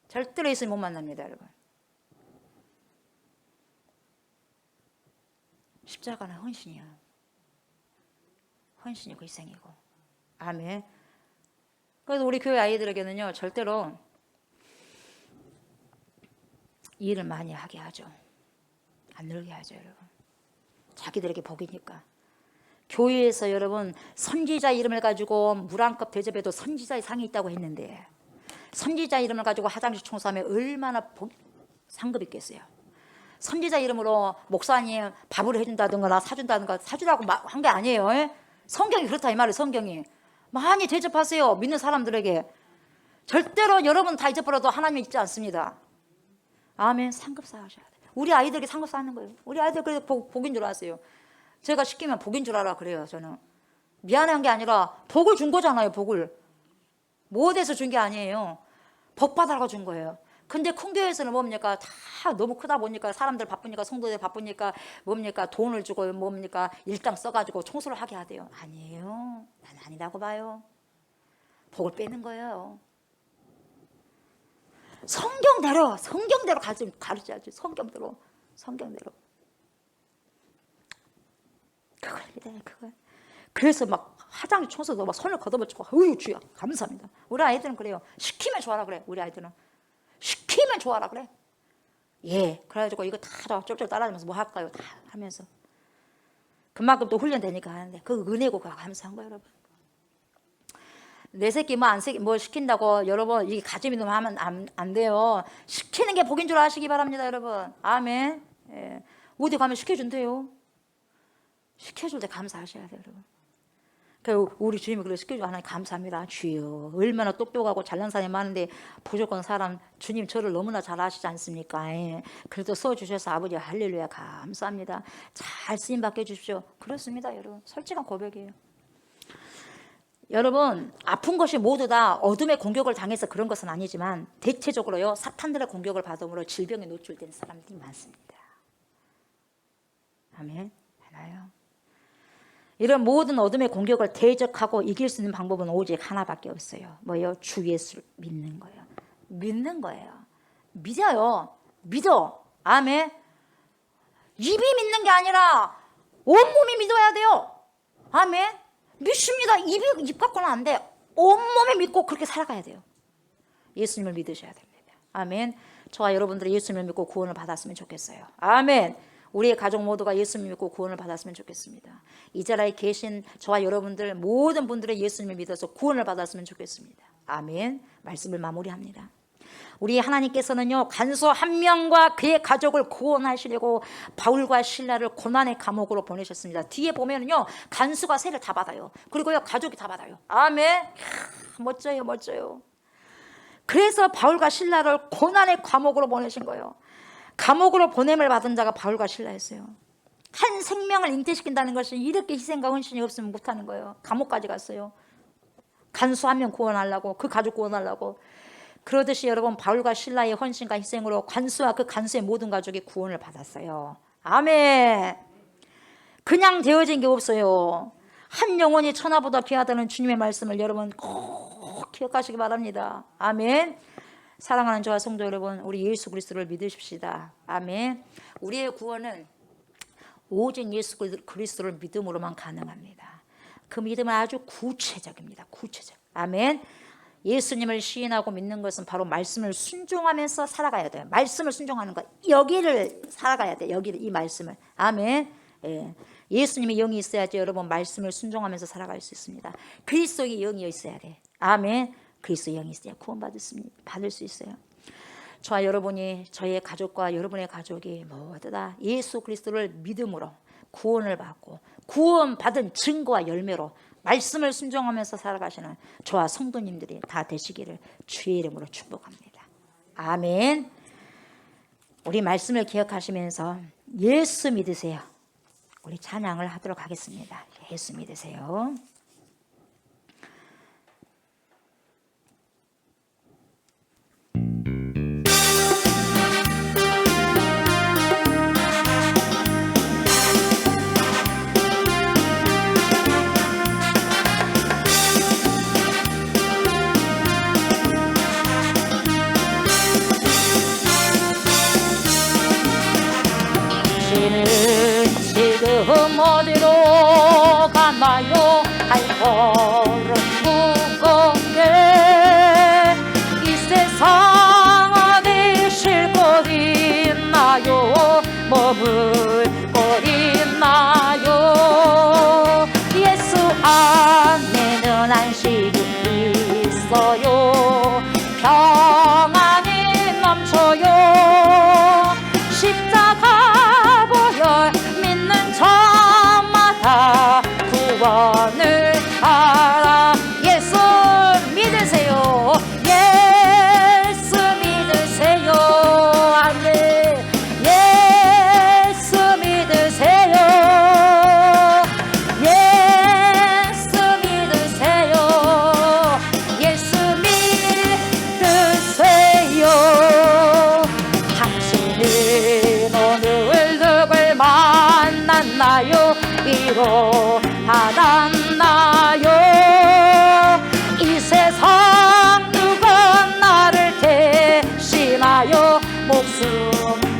절대로 예수님 못 만납니다, 여러분. 십자가는 헌신이야. 헌신이고 희생이고. 아멘. 그래서 우리 교회 아이들에게는요, 절대로 일을 많이 하게 하죠. 안 늘게 하죠, 여러분. 자기들에게 복이니까. 교회에서 여러분 선지자 이름을 가지고 물 한 컵 대접해도 선지자의 상이 있다고 했는데 선지자 이름을 가지고 화장실 청소하면 얼마나 상급 있겠어요. 선지자 이름으로 목사님 밥을 해준다든가 사준다든가 사주라고 한 게 아니에요. 성경이 그렇다 이 말이에요. 성경이. 많이 대접하세요. 믿는 사람들에게. 절대로 여러분 다 잊어버려도 하나님이 잊지 않습니다. 아멘. 상급 쌓으셔야 돼요. 우리 아이들이 상급 쌓는 거예요. 우리 아이들 그래서 복인 줄 아세요. 제가 시키면 복인 줄 알아 그래요. 저는 미안한 게 아니라 복을 준 거잖아요. 복을 못해서 준 게 아니에요. 복 받아가 준 거예요. 근데 큰 교회에서는 뭡니까? 다 너무 크다 보니까 사람들 바쁘니까 성도들 바쁘니까 뭡니까? 돈을 주고 뭡니까? 일당 써가지고 청소를 하게 하대요. 아니에요. 난 아니라고 봐요. 복을 빼는 거예요. 성경대로 가르쳐야지. 성경대로. 그걸. 그래서 막 화장실 청소도 막 손을 걷어붙이고 어휴 주야 감사합니다. 우리 아이들은 그래요. 시키면 좋아라 그래. 우리 아이들은 시키면 좋아라 그래. 예. 그래가지고 이거 다 쫄쫄 따라하면서 뭐 할까요? 다 하면서 그만큼 또 훈련되니까 하는데 그 은혜고 감사한 거예요, 여러분. 내 새끼 뭐 시킨다고 여러분 이게 가짐이 너무 하면 안 돼요. 시키는 게 복인 줄 아시기 바랍니다, 여러분. 아멘. 예. 어디 가면 시켜준대요. 시켜줄 때 감사하셔야 돼요, 여러분. 그러니까 우리 주님이 그래 시켜주고 하나님 감사합니다. 주여 얼마나 똑똑하고 잘난 사람이 많은데 부족한 사람 주님 저를 너무나 잘 아시지 않습니까? 예. 그래도 써주셔서 아버지 할렐루야 감사합니다. 잘 쓰임받게 해주십시오. 그렇습니다, 여러분. 솔직한 고백이에요. 여러분 아픈 것이 모두 다 어둠의 공격을 당해서 그런 것은 아니지만 대체적으로요 사탄들의 공격을 받음으로 질병에 노출되는 사람들이 많습니다. 아멘. 하나요. 이런 모든 어둠의 공격을 대적하고 이길 수 있는 방법은 오직 하나밖에 없어요. 뭐예요? 주 예수를 믿는 거예요. 믿는 거예요. 믿어요. 믿어. 아멘. 입이 믿는 게 아니라 온몸이 믿어야 돼요. 아멘. 믿습니다. 입 갖고는 안 돼. 온몸이 믿고 그렇게 살아가야 돼요. 예수님을 믿으셔야 됩니다. 아멘. 저와 여러분들이 예수님을 믿고 구원을 받았으면 좋겠어요. 아멘. 우리의 가족 모두가 예수님을 믿고 구원을 받았으면 좋겠습니다. 이 자리에 계신 저와 여러분들 모든 분들의 예수님을 믿어서 구원을 받았으면 좋겠습니다. 아멘. 말씀을 마무리합니다. 우리 하나님께서는요 간수 한 명과 그의 가족을 구원하시려고 바울과 실라를 고난의 감옥으로 보내셨습니다. 뒤에 보면은요 간수가 세를 다 받아요. 그리고요 가족이 다 받아요. 아멘. 멋져요, 멋져요. 그래서 바울과 실라를 고난의 감옥으로 보내신 거예요. 감옥으로 보냄을 받은 자가 바울과 실라였어요. 한 생명을 잉태시킨다는 것이 이렇게 희생과 헌신이 없으면 못하는 거예요. 감옥까지 갔어요. 간수 한 명 구원하려고, 그 가족 구원하려고. 그러듯이 여러분 바울과 실라의 헌신과 희생으로 간수와 그 간수의 모든 가족이 구원을 받았어요. 아멘. 그냥 되어진 게 없어요. 한 영혼이 천하보다 귀하다는 주님의 말씀을 여러분 꼭 꼭 기억하시기 바랍니다. 아멘. 사랑하는 저와 성도 여러분, 우리 예수 그리스도를 믿으십시다. 아멘. 우리의 구원은 오직 예수 그리스도를 믿음으로만 가능합니다. 그 믿음은 아주 구체적입니다. 구체적. 아멘. 예수님을 시인하고 믿는 것은 바로 말씀을 순종하면서 살아가야 돼요. 말씀을 순종하는 것, 여기를 살아가야 돼요. 여기를, 이 말씀을. 아멘. 예. 예수님의 영이 있어야지 여러분 말씀을 순종하면서 살아갈 수 있습니다. 그리스도의 영이 있어야 돼. 아멘. 그리스도의 영이 있어야 받을 수 있어요. 저와 여러분이, 저의 가족과 여러분의 가족이 모두 다 예수 그리스도를 믿음으로 구원을 받고 구원받은 증거와 열매로 말씀을 순종하면서 살아가시는 저와 성도님들이 다 되시기를 주의 이름으로 축복합니다. 아멘. 우리 말씀을 기억하시면서 예수 믿으세요. 우리 찬양을 하도록 하겠습니다. 예수 믿으세요. 지금 어디로 가나요? 할 걸음 무겁게 이 세상 어디 쉴 곳 있나요? 머물 곳 있나요? 예수 안에는 안식이 있어요. 평안이 넘쳐요. 십자가 보혈 믿는 자마다 구원을 알아. 예수 믿으세요. 예수 믿으세요. 아멘. 예수 믿으세요. 예수 믿으세요. 예수 믿으세요. 당신은 오늘 누굴 만났나요? 위로받았나요? 이 세상 누가 나를 대신하여 목숨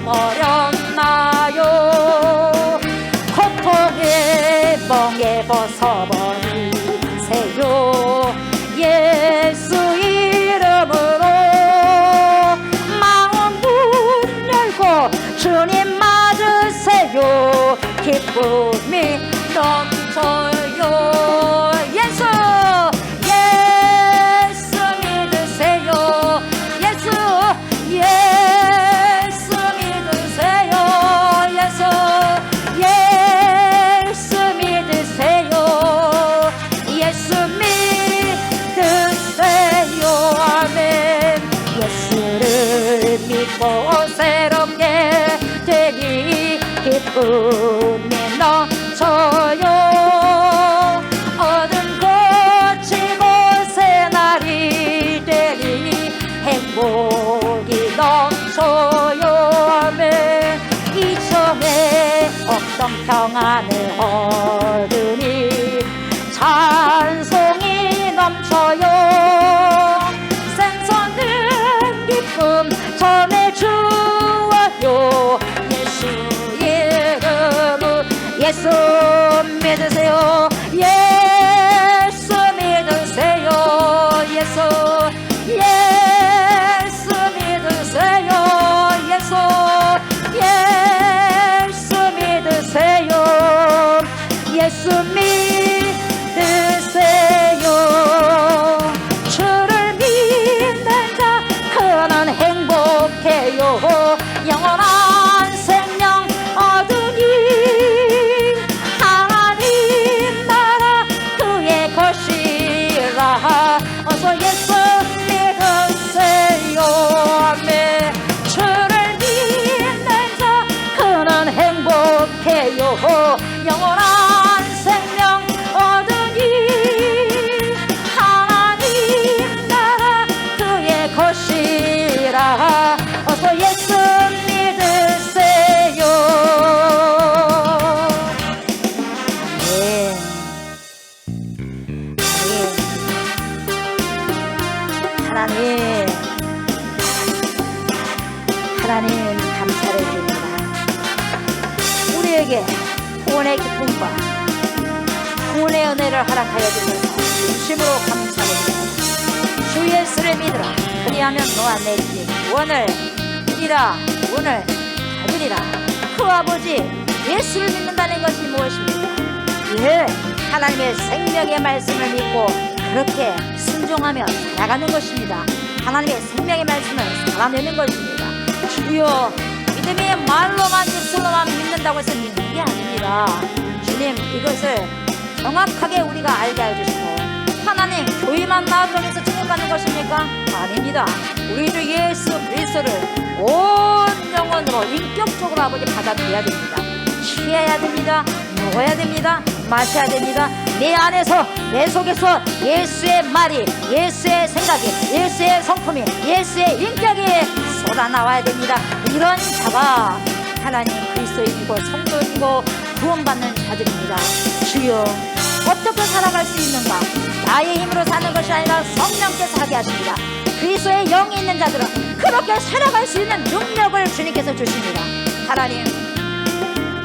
버렸나요? 고통의 멍에 벗어버리세요. 예수 이름으로 마음 문 열고 주님 맞으세요. 기쁨이 넘쳐요. 예수 믿으세요. 예수 믿으세요. 예수 믿으세요. 예수 믿으세요. 아멘. 예수를 믿고 새롭게 되니 기쁨이 넘쳐요. 어둠 거치고 새 날이 되니 행복이 넘쳐요. 아멘. 이전에 없던 평안을 얻으니 찬송이 넘쳐요. 생선은 기쁨 전해주어요. 예수 이름으로 예수 믿으세요. 예수 믿으세요. 예수 믿으세요. 예수 믿으세요. 예수 믿으세요. 주를 믿는 자 그는 행복해요. 영원한 생명 얻으니 하나님 나라 그의 것이라. 어서 예수 믿으세요. 아멘. 주를 믿는 자 그는 행복해요. 영원한 생명 얻으니 하나님 나라 그의 것이라. 어서 예수 믿으세요. 아멘. 아멘. 하나님 감사를 드립니다. 우리에게 구원의 기쁨과 구원의 은혜를 허락하여 주셔서 진심으로 감사를 드립니다. 주 예수를 믿으라. 그리하면 너와 내 집 구원을 이라 오늘 받으리라. 그 아버지 예수를 믿는다는 것이 무엇입니까? 예, 하나님의 생명의 말씀을 믿고 그렇게 순종하며 살아가는 것입니다. 하나님의 생명의 말씀을 살아내는 것입니다. 주여, 믿음이 말로만 입술로만 믿는다고 해서 믿는 게 아닙니다. 주님, 이것을 정확하게 우리가 알게 해주시고, 하나님 교회만 나왔다고 해서 축복받는 것입니까? 아닙니다. 우리 주 예수 그리스도를 온 영혼으로 인격적으로 아버지 받아들여야 됩니다. 취해야 됩니다. 먹어야 됩니다. 마셔야 됩니다. 내 안에서 내 속에서 예수의 말이, 예수의 생각이, 예수의 성품이, 예수의 인격이 쏟아나와야 됩니다. 이런 자가 하나님 그리스도이고 성도이고 구원받는 자들입니다. 주여, 어떻게 살아갈 수 있는가? 나의 힘으로 사는 것이 아니라 성령께서 하게 하십니다. 그리스도의 영이 있는 자들은 그렇게 살아갈 수 있는 능력을 주님께서 주십니다. 하나님,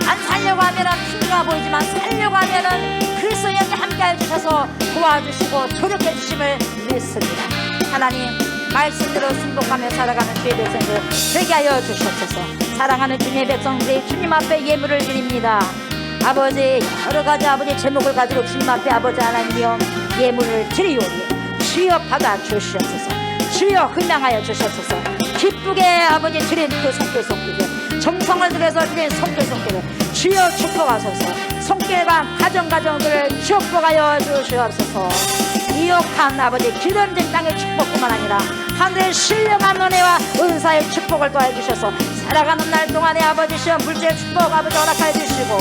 안 살려고 하면은 힘들어 보이지만 살려고 하면은 그리스도의 영이 함께 해주셔서 도와주시고 조력해 주심을 믿습니다. 하나님, 말씀대로 순복하며 살아가는 주의 백성들 되게 하여 주시옵소서. 사랑하는 주님의 백성들이 주님 앞에 예물을 드립니다. 아버지, 여러가지 아버지 제목을 가지고 주님 앞에 아버지 하나님이여 예물을 드리오니 주여 받아 주시옵소서. 주여 흠양하여 주시옵소서. 기쁘게 아버지 드린 그 손길 손길을, 정성을 들여서 드린 손길 손길을 주여 축복하소서. 손길과 가정들을 축복하여 주시옵소서. 이옥한 아버지 기름진 땅의 축복뿐만 아니라 하늘의 신령한 은혜와 은사의 축복을 더해주셔서 살아가는 날 동안에 아버지시여 물질의 축복 아버지 허락하여 주시고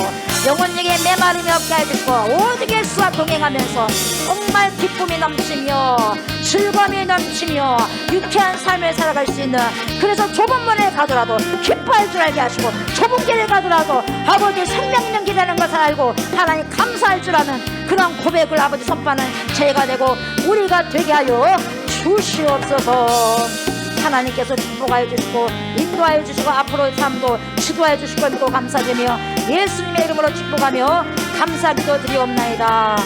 영혼에게 메마름이 없게 해주시고 오직 예수와 동행하면서 정말 기쁨이 넘치며 즐거움이 넘치며 유쾌한 삶을 살아갈 수 있는, 그래서 좁은 문에 가더라도 기뻐할 줄 알게 하시고 좁은 길에 가더라도 아버지 생명 있는 길이라는 것을 알고 하나님 감사할 줄 아는 그런 고백을 아버지 선포하는 저희가 되고 우리가 되게 하여 주시옵소서. 하나님께서 축복하여 주시고 인도하여 주시고 앞으로의 삶도 지도하여 주시고 믿고 감사드리며 예수님의 이름으로 축복하며 감사기도 드리옵나이다.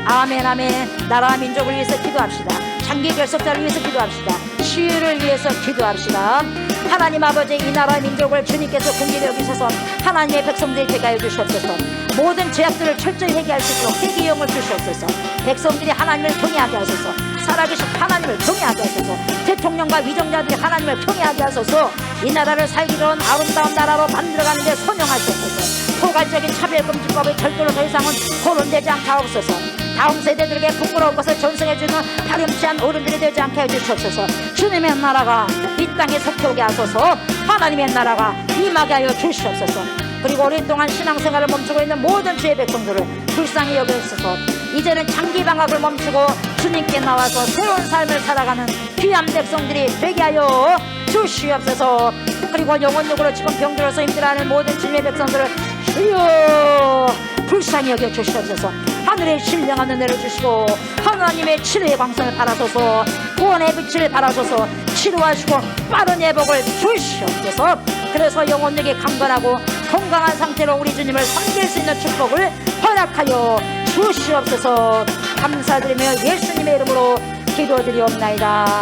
아멘 아멘. 나라와 민족을 위해서 기도합시다. 장기 결석자를 위해서 기도합시다. 치유를 위해서 기도합시다. 하나님 아버지, 이 나라의 민족을 주님께서 공기를 여기셔서 하나님의 백성들이 되게 하여 주시옵소서. 모든 죄악들을 철저히 회개할 수 있도록 회개의 영을 주시옵소서. 백성들이 하나님을 경외하게 하소서. 살아계신 하나님을 경외하게 하소서. 대통령과 위정자들이 하나님을 경외하게 하소서. 이 나라를 살기 좋은 아름다운 나라로 만들어가는 데 선용하시옵소서. 포괄적인 차별금지법의 절도로 더 이상은 거론되지 않게 하옵소서. 다음 세대들에게 부끄러운 것을 전승해주는 파렴치한 어른들이 되지 않게 해주시옵소서. 주님의 나라가 이 땅에 속해오게 하소서. 하나님의 나라가 임하게 하여 주시옵소서. 그리고 오랫동안 신앙생활을 멈추고 있는 모든 주의 백성들을 불쌍히 여겨주셔서 이제는 장기 방학을 멈추고 주님께 나와서 새로운 삶을 살아가는 귀한 백성들이 되게 하여 주시옵소서. 그리고 영혼력으로 지금 병들어서 힘들어하는 모든 주님의 백성들을 주여 불쌍히 여겨 주시옵소서. 하늘의 신령한 은혜를 주시고 하나님의 치료의 광선을 바라소서. 구원의 빛을 바라소서. 치료하시고 빠른 회복을 주시옵소서. 그래서 영혼력이 강건하고 건강한 상태로 우리 주님을 섬길 수 있는 축복을 허락하여 주시옵소서. 감사드리며 예수님의 이름으로 기도드리옵나이다.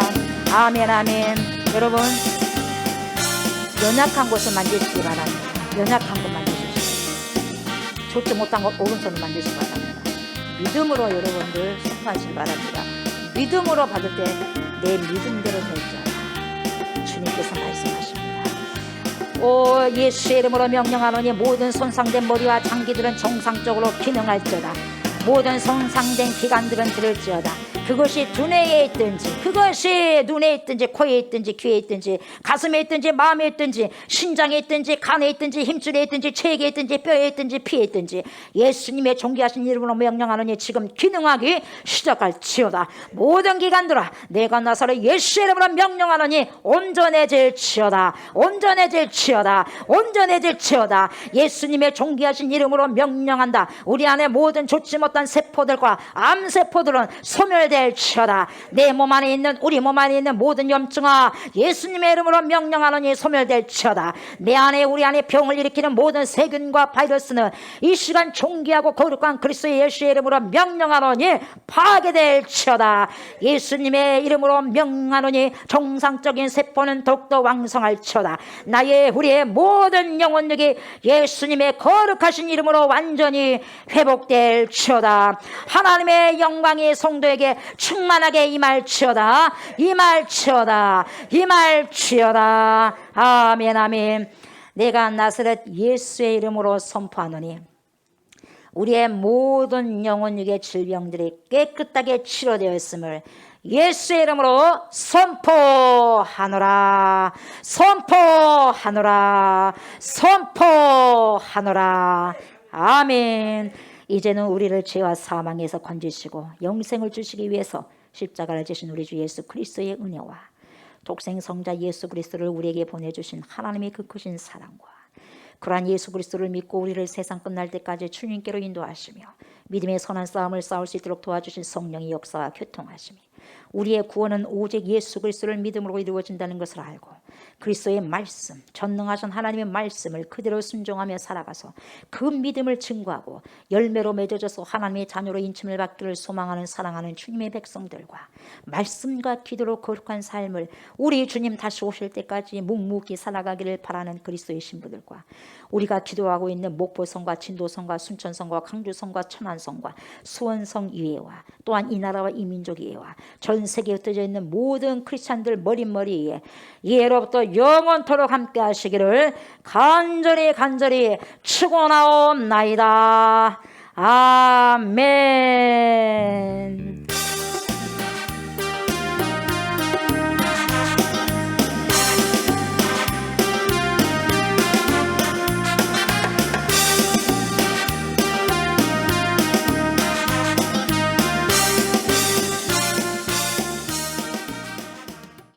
아멘 아멘. 여러분, 연약한 곳을 만지시기 바랍니다. 연약한 곳 만지십시오. 좋지 못한 곳 오른손을 만지시기 바랍니다. 믿음으로 여러분들 선포하시기 바랍니다. 믿음으로 받을 때 내 믿음대로 될 줄 알아. 주님께서 말씀하십니다. 오 예수의 이름으로 명령하노니 모든 손상된 머리와 장기들은 정상적으로 기능할지어다. 모든 손상된 기관들은 들을지어다. 그것이 두뇌에 있든지, 그것이 눈에 있든지, 코에 있든지, 귀에 있든지, 가슴에 있든지, 마음에 있든지, 신장에 있든지, 간에 있든지, 힘줄에 있든지, 체액에 있든지, 뼈에 있든지, 피에 있든지 예수님의 존귀하신 이름으로 명령하노니 지금 기능하기 시작할지어다. 모든 기관들아 내가 나사로 예수의 이름으로 명령하노니 온전해질지어다. 온전해질지어다. 온전해질지어다. 예수님의 존귀하신 이름으로 명령한다. 우리 안에 모든 좋지 못한 세포들과 암세포들은 소멸되고 소멸될지어다. 내 몸 안에 있는 우리 몸 안에 있는 모든 염증아 예수님의 이름으로 명령하노니 소멸될지어다. 내 안에 우리 안에 병을 일으키는 모든 세균과 바이러스는 이 시간 존귀하고 거룩한 그리스도의 예수의 이름으로 명령하노니 파괴될지어다. 예수님의 이름으로 명령하노니 정상적인 세포는 더욱더 왕성할지어다. 나의 우리의 모든 영혼력이 예수님의 거룩하신 이름으로 완전히 회복될지어다. 하나님의 영광이 성도에게 충만하게 임할지어다. 임할지어다. 임할지어다. 아멘 아멘. 내가 나사렛 예수의 이름으로 선포하노니 우리의 모든 영혼육의 질병들이 깨끗하게 치료되었음을 예수의 이름으로 선포하노라. 선포하노라. 선포하노라. 아멘. 이제는 우리를 죄와 사망에서 건지시고 영생을 주시기 위해서 십자가를 지신 우리 주 예수 그리스도의 은혜와 독생 성자 예수 그리스도를 우리에게 보내주신 하나님의 그 크신 사랑과 그러한 예수 그리스도를 믿고 우리를 세상 끝날 때까지 주님께로 인도하시며 믿음의 선한 싸움을 싸울 수 있도록 도와주신 성령의 역사와 교통하심이 우리의 구원은 오직 예수 그리스도를 믿음으로 이루어진다는 것을 알고 그리스도의 말씀, 전능하신 하나님의 말씀을 그대로 순종하며 살아가서 그 믿음을 증거하고 열매로 맺어져서 하나님의 자녀로 인침을 받기를 소망하는 사랑하는 주님의 백성들과 말씀과 기도로 거룩한 삶을 우리 주님 다시 오실 때까지 묵묵히 살아가기를 바라는 그리스도의 신부들과 우리가 기도하고 있는 목포성과 진도성과 순천성과 강주성과 천안성과 수원성 이외와 또한 이 나라와 이 민족 이외와 전 세계에 흩어져 있는 모든 크리스찬들 머리머리에 예로부터 영원토록 함께 하시기를 간절히 축원하옵나이다. 아멘.